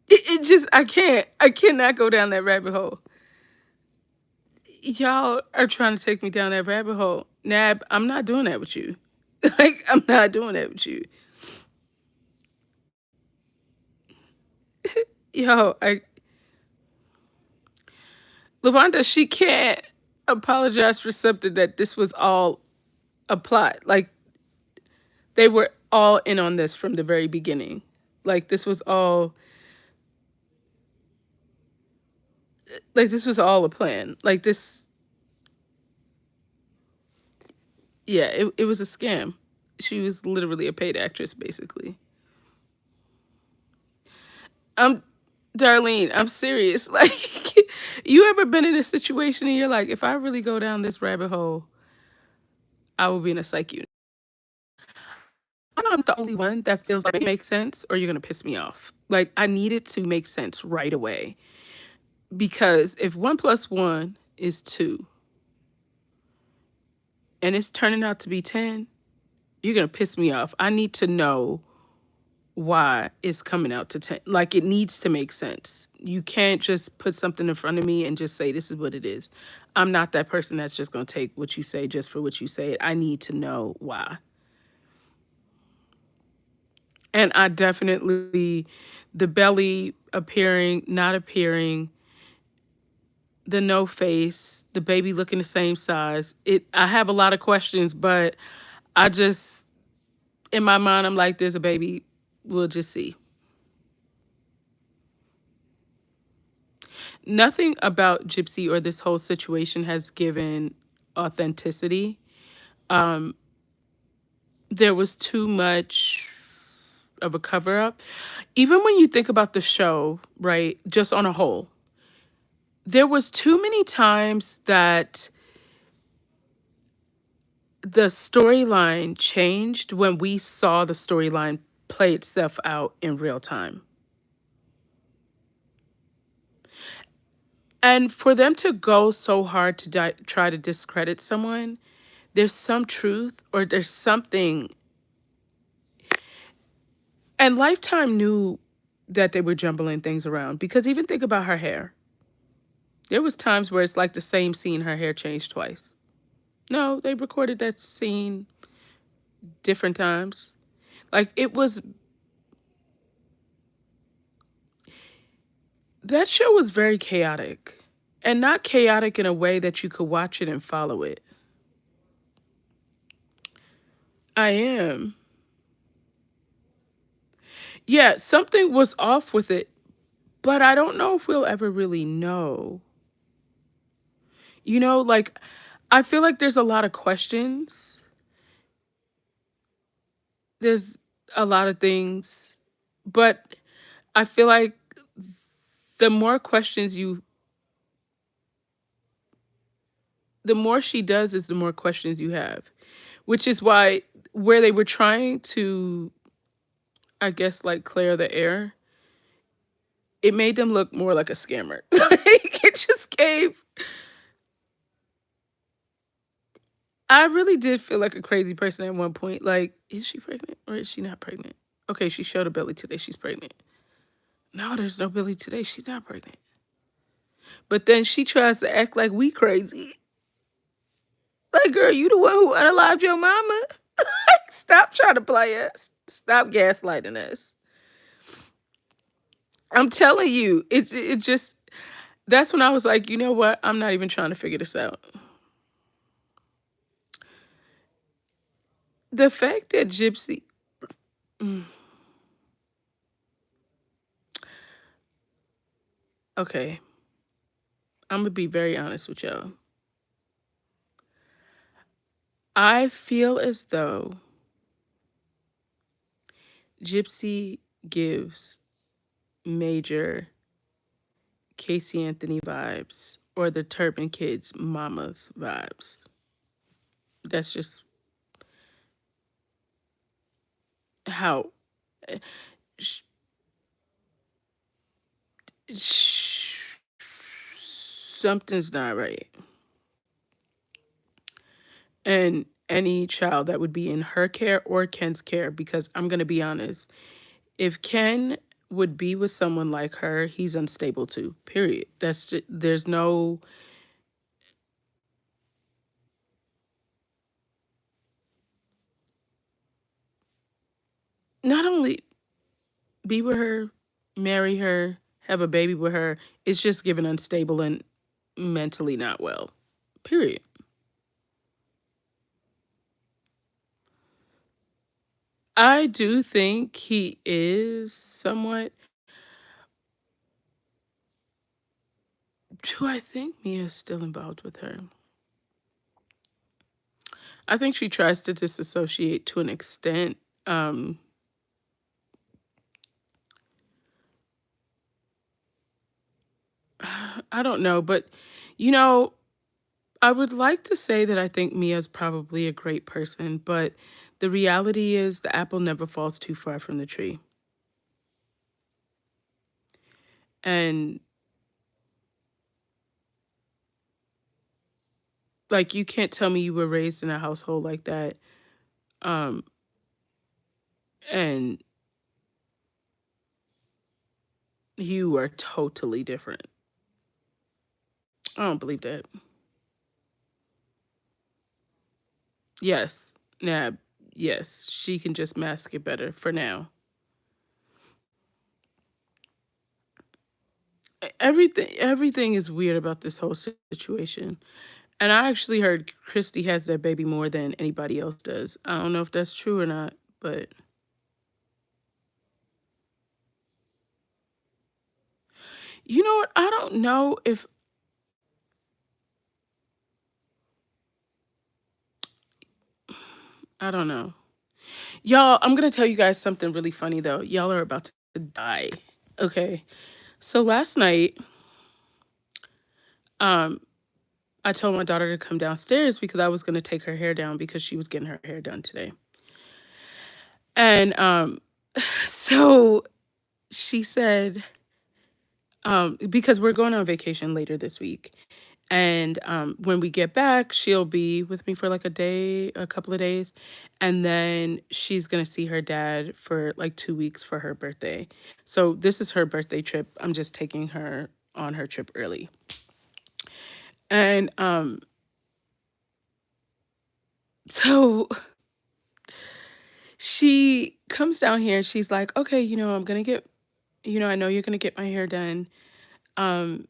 S1: it just I cannot go down that rabbit hole. Y'all are trying to take me down that rabbit hole. Nab, I'm not doing that with you. Like, I'm not doing that with you. Yo, Lavonda, she can't apologize for something that this was all a plot. Like, they were all in on this from the very beginning. Like, this was all a plan. Like, this, yeah, it was a scam. She was literally a paid actress, basically. I'm Darlene, I'm serious. Like, you ever been in a situation and you're like, if I really go down this rabbit hole, I will be in a psych unit. I know I'm the only one that feels like it makes sense, or you're gonna piss me off. Like, I need it to make sense right away. Because if 1 plus 1 is 2 and it's turning out to be 10, you're gonna piss me off. I need to know why it's coming out to 10. Like, it needs to make sense. You can't just put something in front of me and just say this is what it is. I'm not that person that's just going to take what you say just for what you say. I need to know why. And I definitely, the belly appearing, not appearing, the no face, the baby looking the same size. I have a lot of questions, but I just, in my mind, I'm like, there's a baby. We'll just see. Nothing about Gypsy or this whole situation has given authenticity. Um, there was too much of a cover up. Even when you think about the show, right, just on a whole, there was too many times that the storyline changed when we saw the storyline play itself out in real time. And for them to go so hard to try to discredit someone, there's some truth or there's something. And Lifetime knew that they were jumbling things around because even think about her hair. There was times where it's like the same scene, her hair changed twice. No, they recorded that scene different times. Like, that show was very chaotic. And not chaotic in a way that you could watch it and follow it. I am. Yeah, something was off with it, but I don't know if we'll ever really know. Like, I feel like there's a lot of questions. There's a lot of things, but I feel like the more questions you the more she does is the more questions you have, which is why where they were trying to, I guess, like clear the air, it made them look more like a scammer. Like it just gave. I really did feel like a crazy person at one point. Like, is she pregnant or is she not pregnant? Okay, she showed a belly today. She's pregnant. No, there's no belly today. She's not pregnant. But then she tries to act like we crazy. Like, girl, you the one who unalived your mama. Stop trying to play us. Stop gaslighting us. I'm telling you, it just that's when I was like, you know what? I'm not even trying to figure this out. The fact that Gypsy, mm, okay, I'm gonna be very honest with y'all. I feel as though Gypsy gives major Casey Anthony vibes or the Turban Kids mamas vibes. That's just how eh, sh- something's not right. And any child that would be in her care or Ken's care, because I'm going to be honest, if Ken would be with someone like her, he's unstable too, period. There's no, not only be with her, marry her, have a baby with her, it's just given unstable and mentally not well, period. I do think he is somewhat. Do I think Mia's still involved with her? I think she tries to disassociate to an extent. Um, I don't know, but you know, I would like to say that I think Mia's probably a great person, but the reality is the apple never falls too far from the tree. And like you can't tell me you were raised in a household like that, um, and you are totally different. I don't believe that. Yes. Nah, yes, she can just mask it better for now. Everything is weird about this whole situation. And I actually heard Christy has that baby more than anybody else does. I don't know if that's true or not, but you know what? I don't know if I don't know. Y'all, I'm going to tell you guys something really funny though. Y'all are about to die. Okay. So last night, um I told my daughter to come downstairs because I was going to take her hair down because she was getting her hair done today. And so she said because we're going on vacation later this week. And when we get back, she'll be with me for like a day, a couple of days. And then she's going to see her dad for like 2 weeks for her birthday. So this is her birthday trip. I'm just taking her on her trip early. And so she comes down here and she's like, okay, I'm going to get, I know you're going to get my hair done. Um,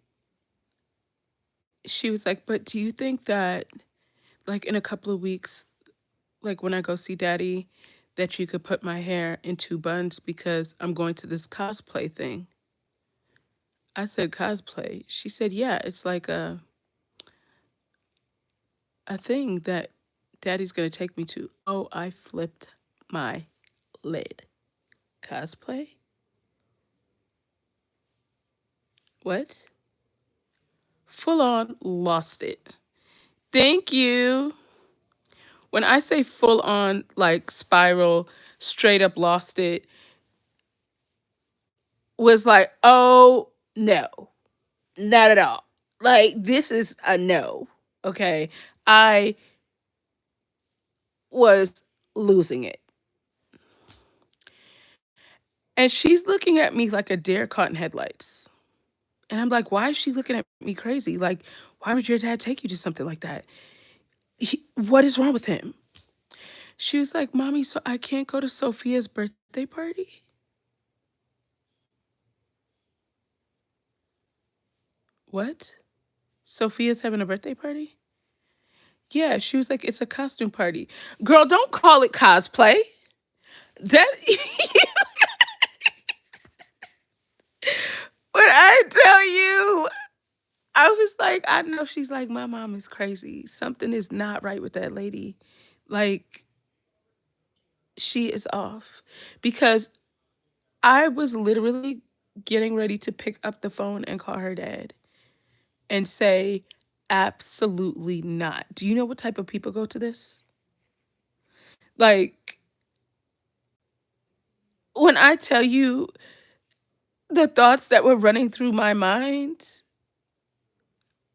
S1: she was like, but do you think that like in a couple of weeks, like when I go see daddy, that you could put my hair in 2 buns because I'm going to this cosplay thing? I said, cosplay? She said, yeah, it's like a thing that daddy's going to take me to. Oh, I flipped my lid. Cosplay? What? Full on lost it. Thank you. When I say full on, like spiral, straight up lost it, was like, oh no, not at all. Like, this is a no. Okay. I was losing it. And she's looking at me like a deer caught in headlights. And I'm like, why is she looking at me crazy? Like, why would your dad take you to something like that? What is wrong with him? She was like, Mommy, so I can't go to Sophia's birthday party? What? Sophia's having a birthday party? Yeah, she was like, it's a costume party. Girl, don't call it cosplay. That when I tell you, I was like, I know she's like, my mom is crazy. Something is not right with that lady. Like, she is off. Because I was literally getting ready to pick up the phone and call her dad and say, absolutely not. Do you know what type of people go to this? Like, when I tell you the thoughts that were running through my mind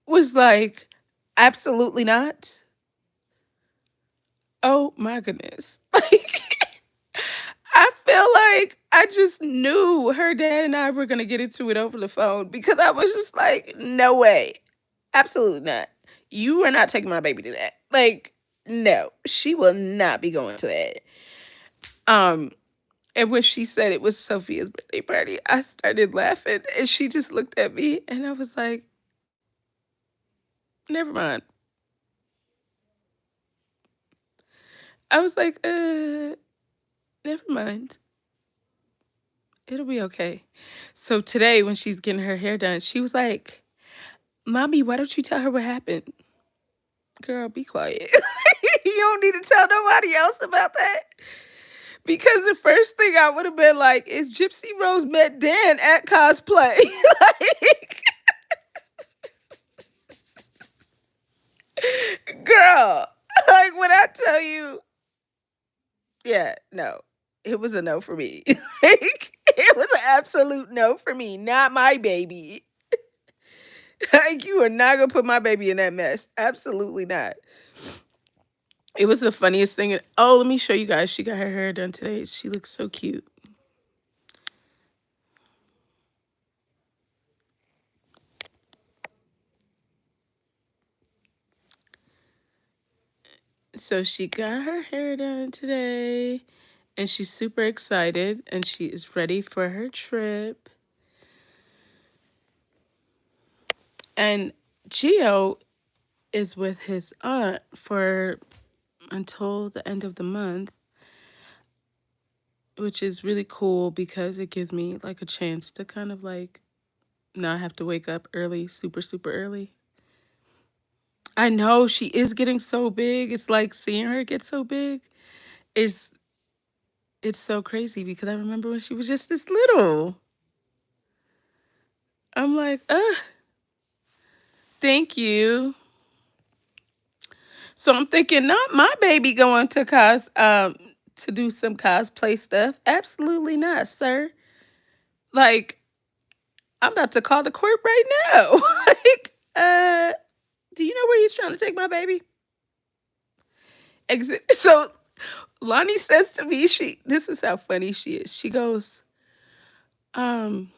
S1: was like, absolutely not. Oh my goodness. Like, I feel like I just knew her dad and I were going to get into it over the phone because I was just like, no way. Absolutely not. You are not taking my baby to that. Like, no, she will not be going to that. Um, and when she said it was Sophia's birthday party, I started laughing and she just looked at me and I was like, never mind. I was like, never mind. It'll be okay. So today, when she's getting her hair done, she was like, Mommy, why don't you tell her what happened? Girl, be quiet. You don't need to tell nobody else about that. Because the first thing I would have been like, is Gypsy Rose met Dan at cosplay? Like, girl, like when I tell you, yeah, no, it was a no for me. Like, it was an absolute no for me, not my baby. Like, you are not gonna put my baby in that mess. Absolutely not. It was the funniest thing. Oh, let me show you guys. She got her hair done today. She looks so cute. So she got her hair done today and she's super excited and she is ready for her trip. And Gio is with his aunt for until the end of the month, which is really cool because it gives me like a chance to kind of like not have to wake up early, super, super early. I know she is getting so big. It's like seeing her get so big is it's so crazy because I remember when she was just this little. I'm like, thank you. So I'm thinking not my baby going to do some cosplay stuff. Absolutely not, sir. Like, I'm about to call the court right now. Like, do you know where he's trying to take my baby? So Lonnie says to me, this is how funny she is. She goes, um,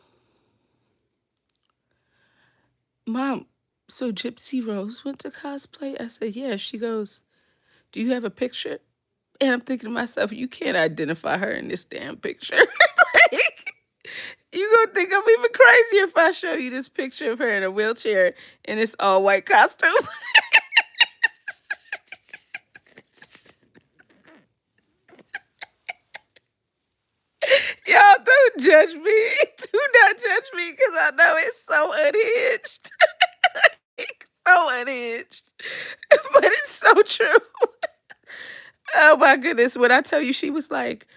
S1: Mom, so Gypsy Rose went to cosplay? I said, yeah. She goes, do you have a picture? And I'm thinking to myself, you can't identify her in this damn picture. Like, you gonna think I'm even crazier if I show you this picture of her in a wheelchair in this all white costume. Y'all don't judge me. Do not judge me because I know it's so unhinged. It's so unhinged. But it's so true. Oh my goodness. When I tell you, she was like,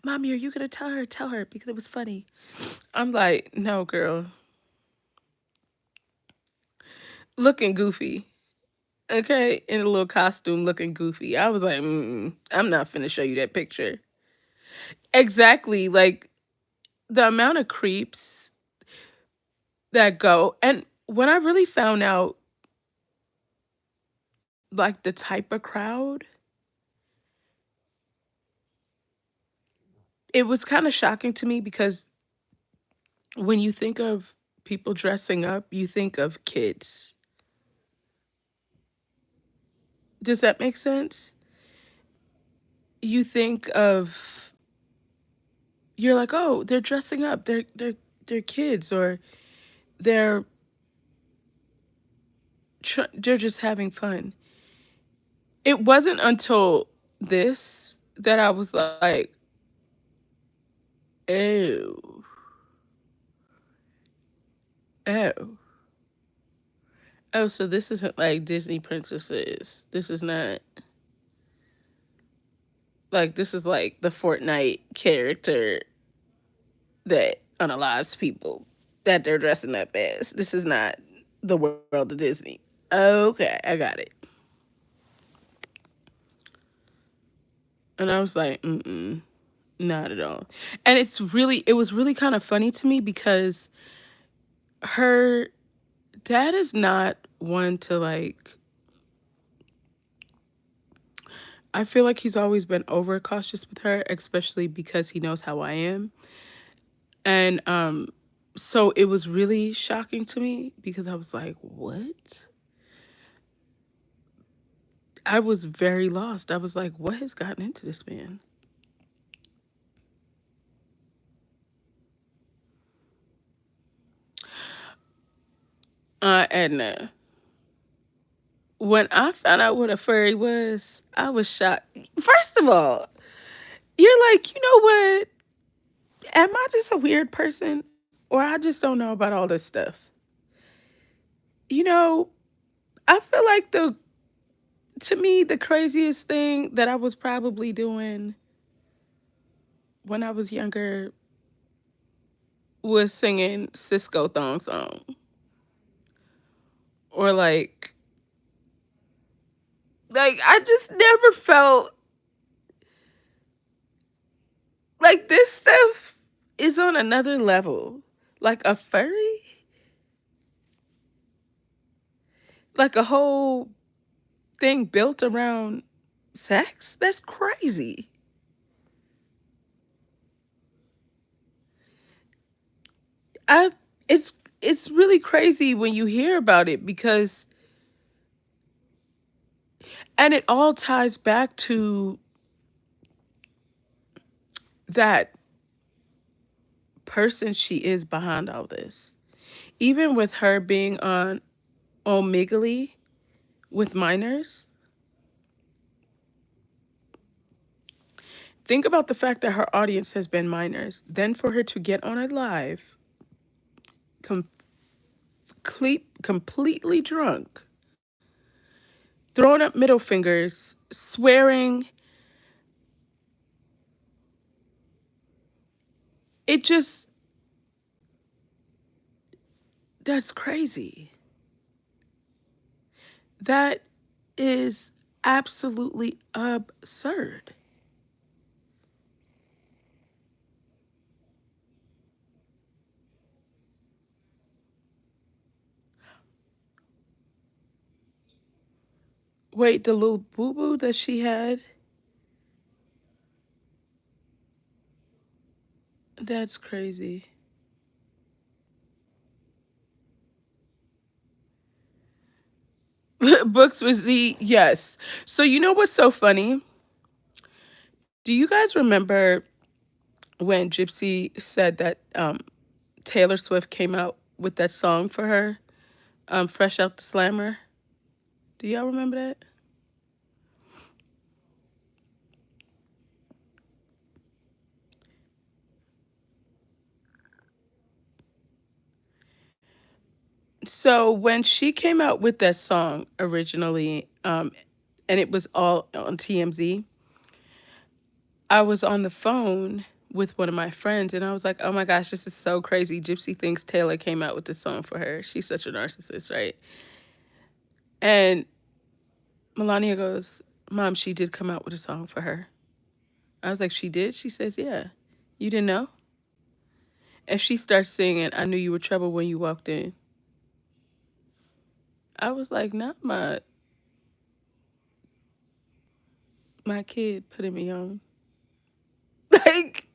S1: Mommy, are you gonna tell her? Tell her because it was funny. I'm like, no, girl. looking goofy. Okay, in a little costume looking goofy. I was like, I'm not finna show you that picture. Exactly. Like the amount of creeps that go. And when I really found out like the type of crowd, it was kind of shocking to me because when you think of people dressing up, you think of kids. Does that make sense? You think of you're like, "Oh, they're dressing up. They're kids or they're they're just having fun." It wasn't until this that I was like, "Oh, oh, oh, so this isn't like Disney princesses. This is not like this is like the Fortnite character that unalives people that they're dressing up as. This is not the world of Disney." Okay, I got it. And I was like, not at all. And it was really kind of funny to me because her dad is not one to like, I feel like he's always been overcautious with her, especially because he knows how I am. And so it was really shocking to me because I was like, what? I was very lost. I was like, what has gotten into this man? Edna, when I found out what a furry was, I was shocked. First of all, you're like, you know what? Am I just a weird person? Or I just don't know about all this stuff. You know, I feel like to me, the craziest thing that I was probably doing when I was younger was singing Cisco Thong Song. Or like I just never felt like this stuff is on another level. Like a furry? Like a whole thing built around sex? That's crazy. I it's it's really crazy when you hear about it because and it all ties back to that person she is behind all this. Even with her being on Omegle with minors, think about the fact that her audience has been minors. Then for her to get on a live, completely drunk, throwing up middle fingers, swearing, it just, that's crazy. That is absolutely absurd. Wait, the little boo boo that she had, that's crazy. Books with Z, yes. So, you know what's so funny? Do you guys remember when Gypsy said that Taylor Swift came out with that song for her, Fresh Out the Slammer? Do y'all remember that? So when she came out with that song originally, and it was all on TMZ, I was on the phone with one of my friends and I was like, oh my gosh, this is so crazy. Gypsy thinks Taylor came out with this song for her. She's such a narcissist, right? And Melania goes, Mom, she did come out with a song for her. I was like, she did? She says, yeah. You didn't know? And she starts singing, I knew you were trouble when you walked in. I was like, not my kid putting me on. Like,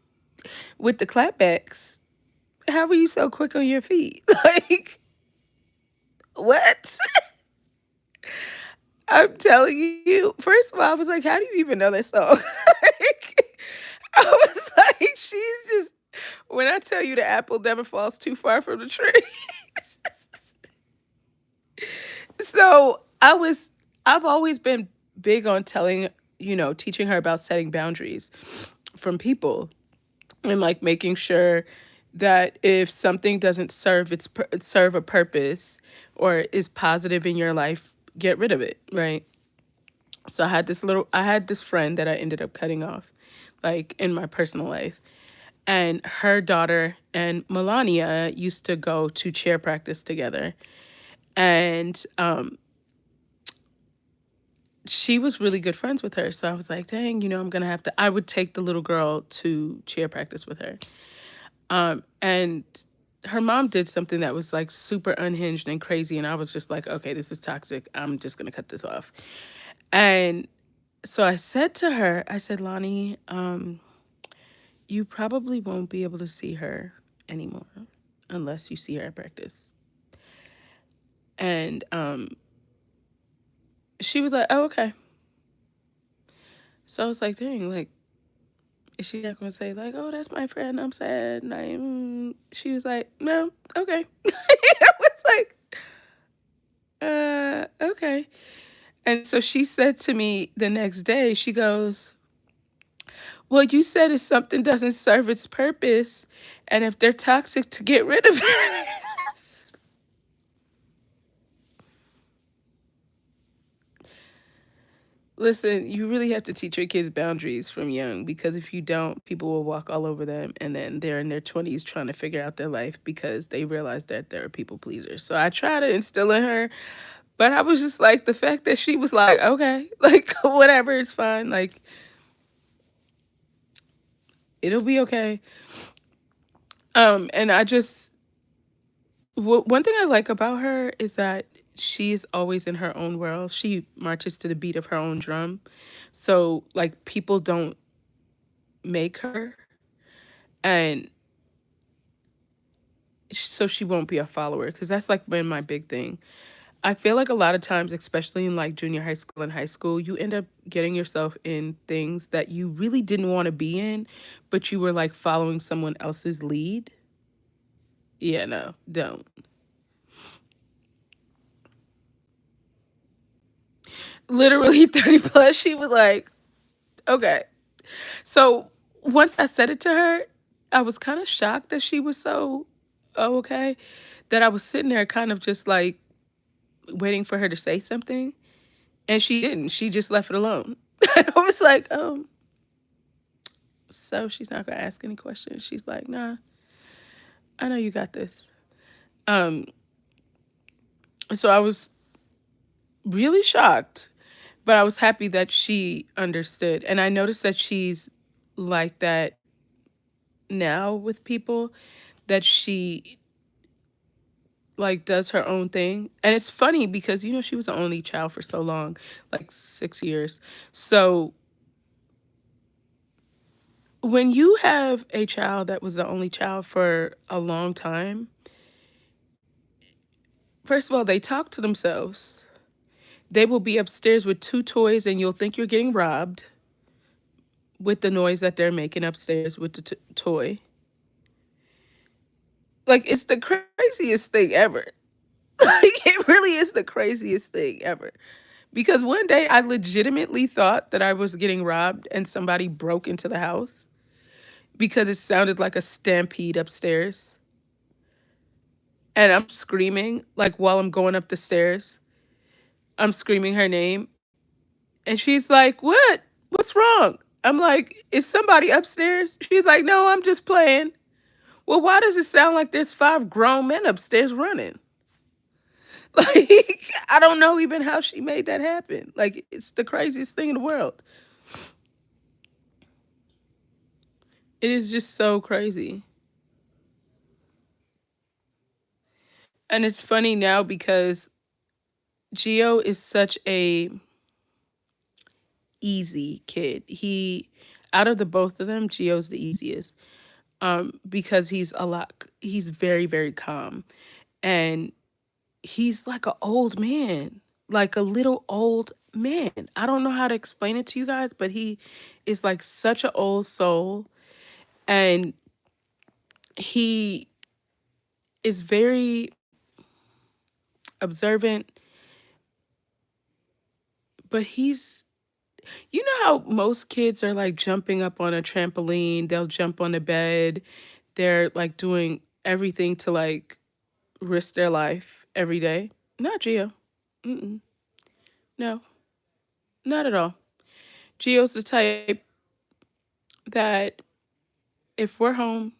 S1: with the clapbacks, how were you so quick on your feet? Like, what? I'm telling you. First of all, I was like, how do you even know that song? Like, I was like, she's just, when I tell you the apple never falls too far from the tree. So I've always been big on teaching her about setting boundaries from people and like making sure that if something doesn't serve a purpose or is positive in your life, get rid of it, right? So I had this friend that I ended up cutting off, like in my personal life. And her daughter and Melania used to go to cheer practice together. And she was really good friends with her. So I was like, dang, I'm going to have to, I would take the little girl to cheer practice with her. And her mom did something that was like super unhinged and crazy. And I was just like, okay, this is toxic. I'm just going to cut this off. And so I said to her, I said, Lonnie, you probably won't be able to see her anymore unless you see her at practice. And she was like, oh, okay. So I was like, dang, like, is she not gonna say like, oh, that's my friend, I'm sad? And she was like, no, okay. I was like, okay. And so she said to me the next day, she goes, well, you said if something doesn't serve its purpose and if they're toxic, to get rid of it. Listen, you really have to teach your kids boundaries from young, because if you don't, people will walk all over them and then they're in their 20s trying to figure out their life because they realize that they're people pleasers. So I try to instill in her, but I was just like, the fact that she was like, okay, like whatever, it's fine. Like, it'll be okay. And one thing I like about her is that she's always in her own world. She marches to the beat of her own drum. So like people don't make her, and so she won't be a follower, because that's like been my big thing. I feel like a lot of times, especially in like junior high school and high school, you end up getting yourself in things that you really didn't want to be in, but you were like following someone else's lead. Yeah, no, don't. Literally 30 plus, she was like, okay. So once I said it to her, I was kind of shocked that she was so, oh, okay, that I was sitting there kind of just like waiting for her to say something. And she didn't. She just left it alone. I was like, so she's not gonna ask any questions. She's like, nah, I know you got this. Um, so I was really shocked, but I was happy that she understood. And I noticed that she's like that now with people, that she like does her own thing. And it's funny because she was the only child for so long, like 6 years. So when you have a child that was the only child for a long time, first of all, they talk to themselves. They will be upstairs with two toys and you'll think you're getting robbed with the noise that they're making upstairs with the toy. Like, it's the craziest thing ever. Like, it really is the craziest thing ever. Because one day I legitimately thought that I was getting robbed and somebody broke into the house because it sounded like a stampede upstairs. And I'm screaming, like, while I'm going up the stairs. I'm screaming her name. And she's like, what? What's wrong? I'm like, is somebody upstairs? She's like, no, I'm just playing. Well, why does it sound like there's 5 grown men upstairs running? Like, I don't know even how she made that happen. Like, it's the craziest thing in the world. It is just so crazy. And it's funny now because Geo is such a easy kid. Out of the both of them, Geo's the easiest. Because he's very, very calm. And he's like an old man, like a little old man. I don't know how to explain it to you guys, but he is like such an old soul. And he is very observant, but you know how most kids are like jumping up on a trampoline, they'll jump on the bed, they're like doing everything to like risk their life every day. Not Geo. Mm-mm. No, not at all. Geo's the type that if we're home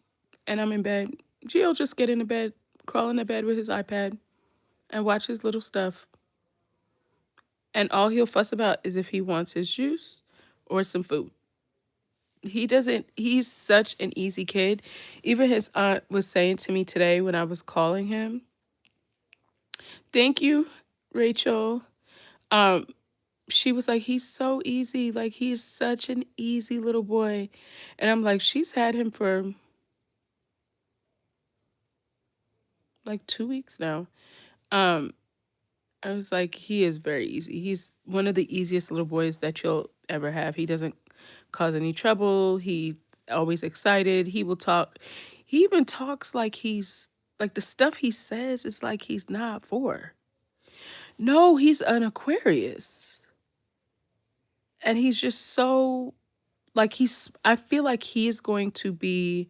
S1: and I'm in bed, Gio'll just get into bed, crawl into bed with his iPad and watch his little stuff. And all he'll fuss about is if he wants his juice or some food. He's such an easy kid. Even his aunt was saying to me today when I was calling him, thank you, Rachel. Um, she was like, he's so easy. Like, he's such an easy little boy. And I'm like, she's had him for like 2 weeks now. Um, I was like, he is very easy. He's one of the easiest little boys that you'll ever have. He doesn't cause any trouble. He's always excited. He will talk. He even talks like he's like the stuff he says is like he's not 4. No, he's an Aquarius. And he's just so like I feel like he is going to be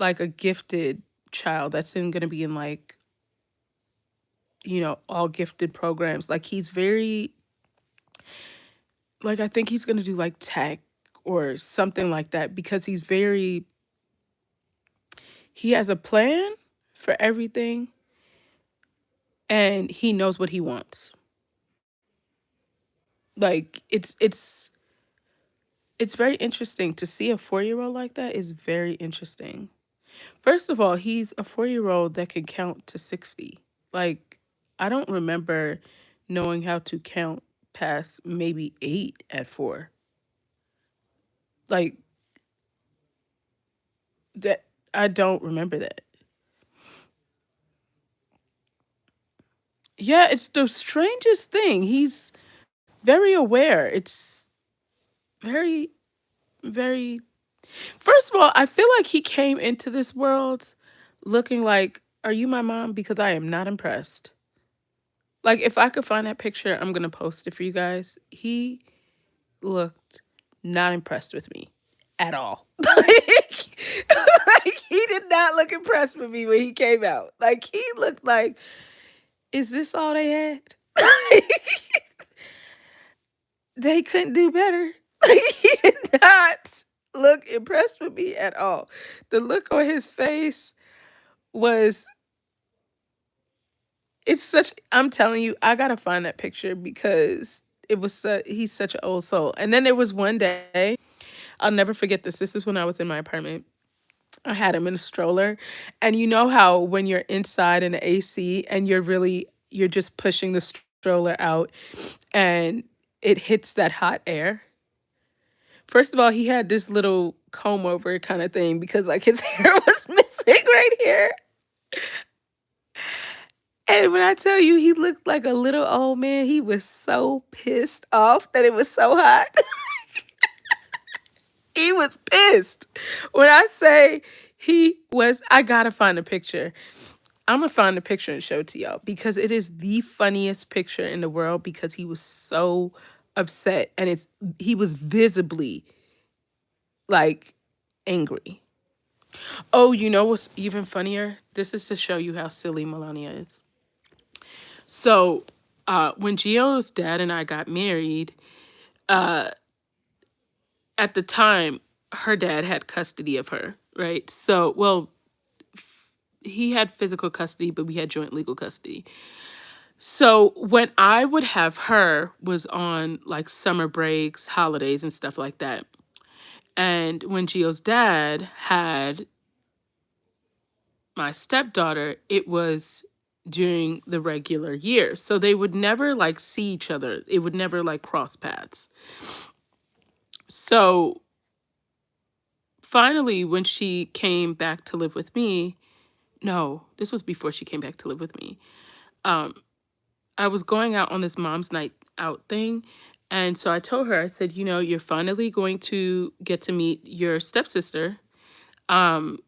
S1: like a gifted child that's going to be in like, all gifted programs. Like he's very like I think he's gonna do like tech or something like that because he has a plan for everything and he knows what he wants. Like it's very interesting to see a 4-year-old like that is very interesting. First of all, he's a 4-year-old that can count to 60. Like I don't remember knowing how to count past maybe 8 at 4. Like that I don't remember that. Yeah, it's the strangest thing. He's very aware. It's very, very. First of all, I feel like he came into this world looking like, are you my mom? Because I am not impressed. Like, if I could find that picture, I'm going to post it for you guys. He looked not impressed with me at all. Like, he did not look impressed with me when he came out. Like, he looked like, is this all they had? They couldn't do better. Like, he did not look impressed with me at all. The look on his face was it's such I'm telling you, I gotta find that picture because he's such an old soul. And then there was one day, I'll never forget this. This is when I was in my apartment. I had him in a stroller. And you know how when you're inside in the AC and you're just pushing the stroller out and it hits that hot air? First of all, he had this little comb over kind of thing because like his hair was missing right here. And when I tell you he looked like a little old man, he was so pissed off that it was so hot. He was pissed. When I say I gotta find a picture. I'm gonna find a picture and show it to y'all because it is the funniest picture in the world because he was so upset and he was visibly like angry. Oh, you know what's even funnier? This is to show you how silly Melania is. So, when Gio's dad and I got married, uh, at the time, her dad had custody of her, right? So, well, he had physical custody, but we had joint legal custody. So when I would have her was on like summer breaks, holidays, and stuff like that. And when Gio's dad had my stepdaughter, it was during the regular year. So they would never like see each other. It would never like cross paths. So finally, when she came back to live with me, no, this was before she came back to live with me. I was going out on this mom's night out thing. And so I told her, I said, you know, you're finally going to get to meet your stepsister. Um,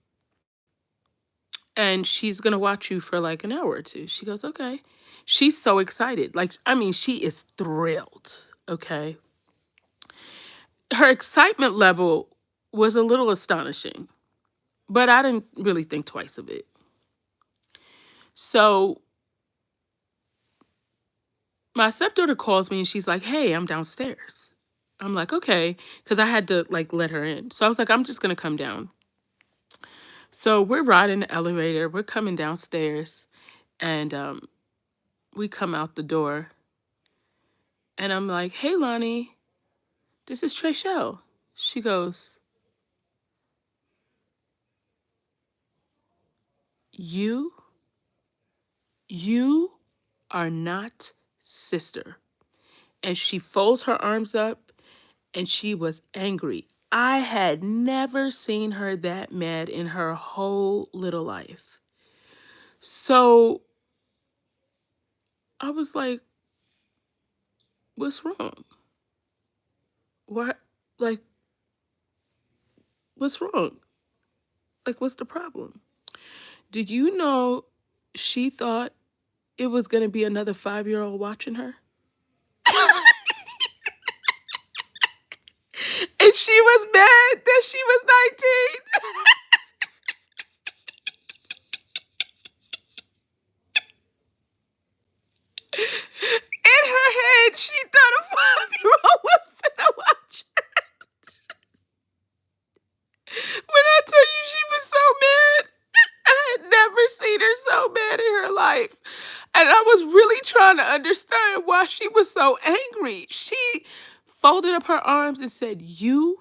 S1: and she's going to watch you for like an hour or two. She goes, okay. She's so excited. Like, I mean, she is thrilled. Okay. Her excitement level was a little astonishing, but I didn't really think twice of it. So my stepdaughter calls me and she's like, hey, I'm downstairs. I'm like, okay, because I had to like let her in. So I was like, I'm just going to come down. So we're riding the elevator. We're coming downstairs and we come out the door. And I'm like, hey, Lonnie, this is Treshelle. She goes, you are not sister. And she folds her arms up and she was angry. I had never seen her that mad in her whole little life. So I was like, what's wrong? What? Like, what's wrong? Like, what's the problem? Did you know she thought it was going to be another 5-year-old watching her? And she was mad that she was 19. In her head, she thought a 5-year-old was gonna watch her. When I tell you she was so mad, I had never seen her so mad in her life. And I was really trying to understand why she was so angry. She folded up her arms and said, you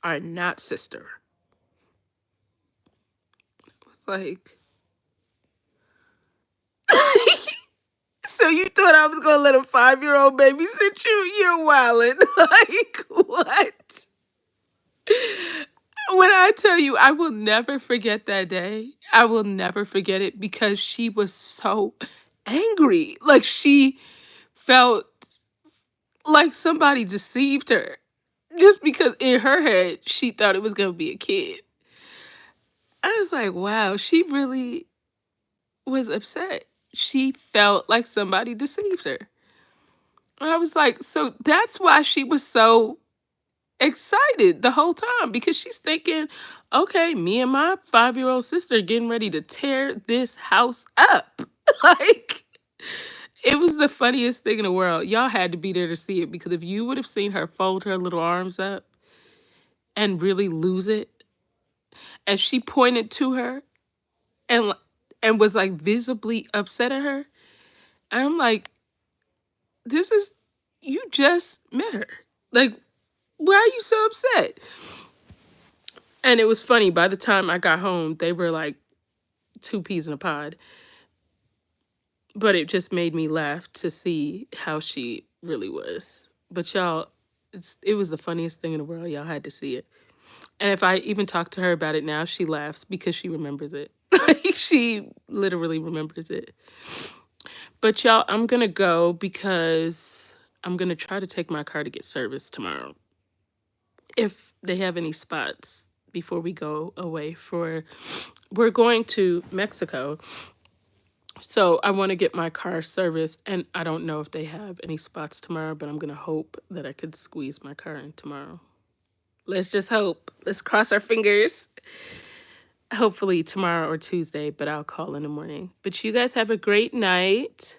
S1: are not sister. I was like, so you thought I was going to let a 5-year-old babysit you? You're wildin'. Like, what? When I tell you, I will never forget that day. I will never forget it because she was so angry. Like, she felt like somebody deceived her just because in her head she thought it was going to be a kid. I was like, wow, she really was upset. She felt like somebody deceived her. I was like, so that's why she was so excited the whole time, because she's thinking, okay, me and my 5-year-old sister getting ready to tear this house up. Like, it was the funniest thing in the world. Y'all had to be there to see it, because if you would have seen her fold her little arms up and really lose it, and she pointed to her and was like visibly upset at her. And I'm like, this is, you just met her. Like, why are you so upset? And it was funny, by the time I got home, they were like 2 peas in a pod. But it just made me laugh to see how she really was. But y'all, it was the funniest thing in the world. Y'all had to see it. And if I even talk to her about it now, she laughs because she remembers it. She literally remembers it. But y'all, I'm going to go because I'm going to try to take my car to get serviced tomorrow. If they have any spots before we go away we're going to Mexico. So I want to get my car serviced, and I don't know if they have any spots tomorrow, but I'm going to hope that I could squeeze my car in tomorrow. Let's just hope. Let's cross our fingers. Hopefully tomorrow or Tuesday, but I'll call in the morning. But you guys have a great night.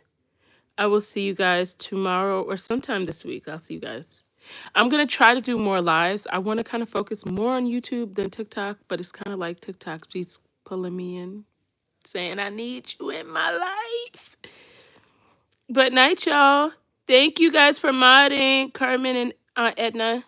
S1: I will see you guys tomorrow or sometime this week. I'll see you guys. I'm going to try to do more lives. I want to kind of focus more on YouTube than TikTok, but it's kind of like TikTok keeps pulling me in. saying I need you in my life. But night, y'all. Thank you guys for modding, Carmen and Edna.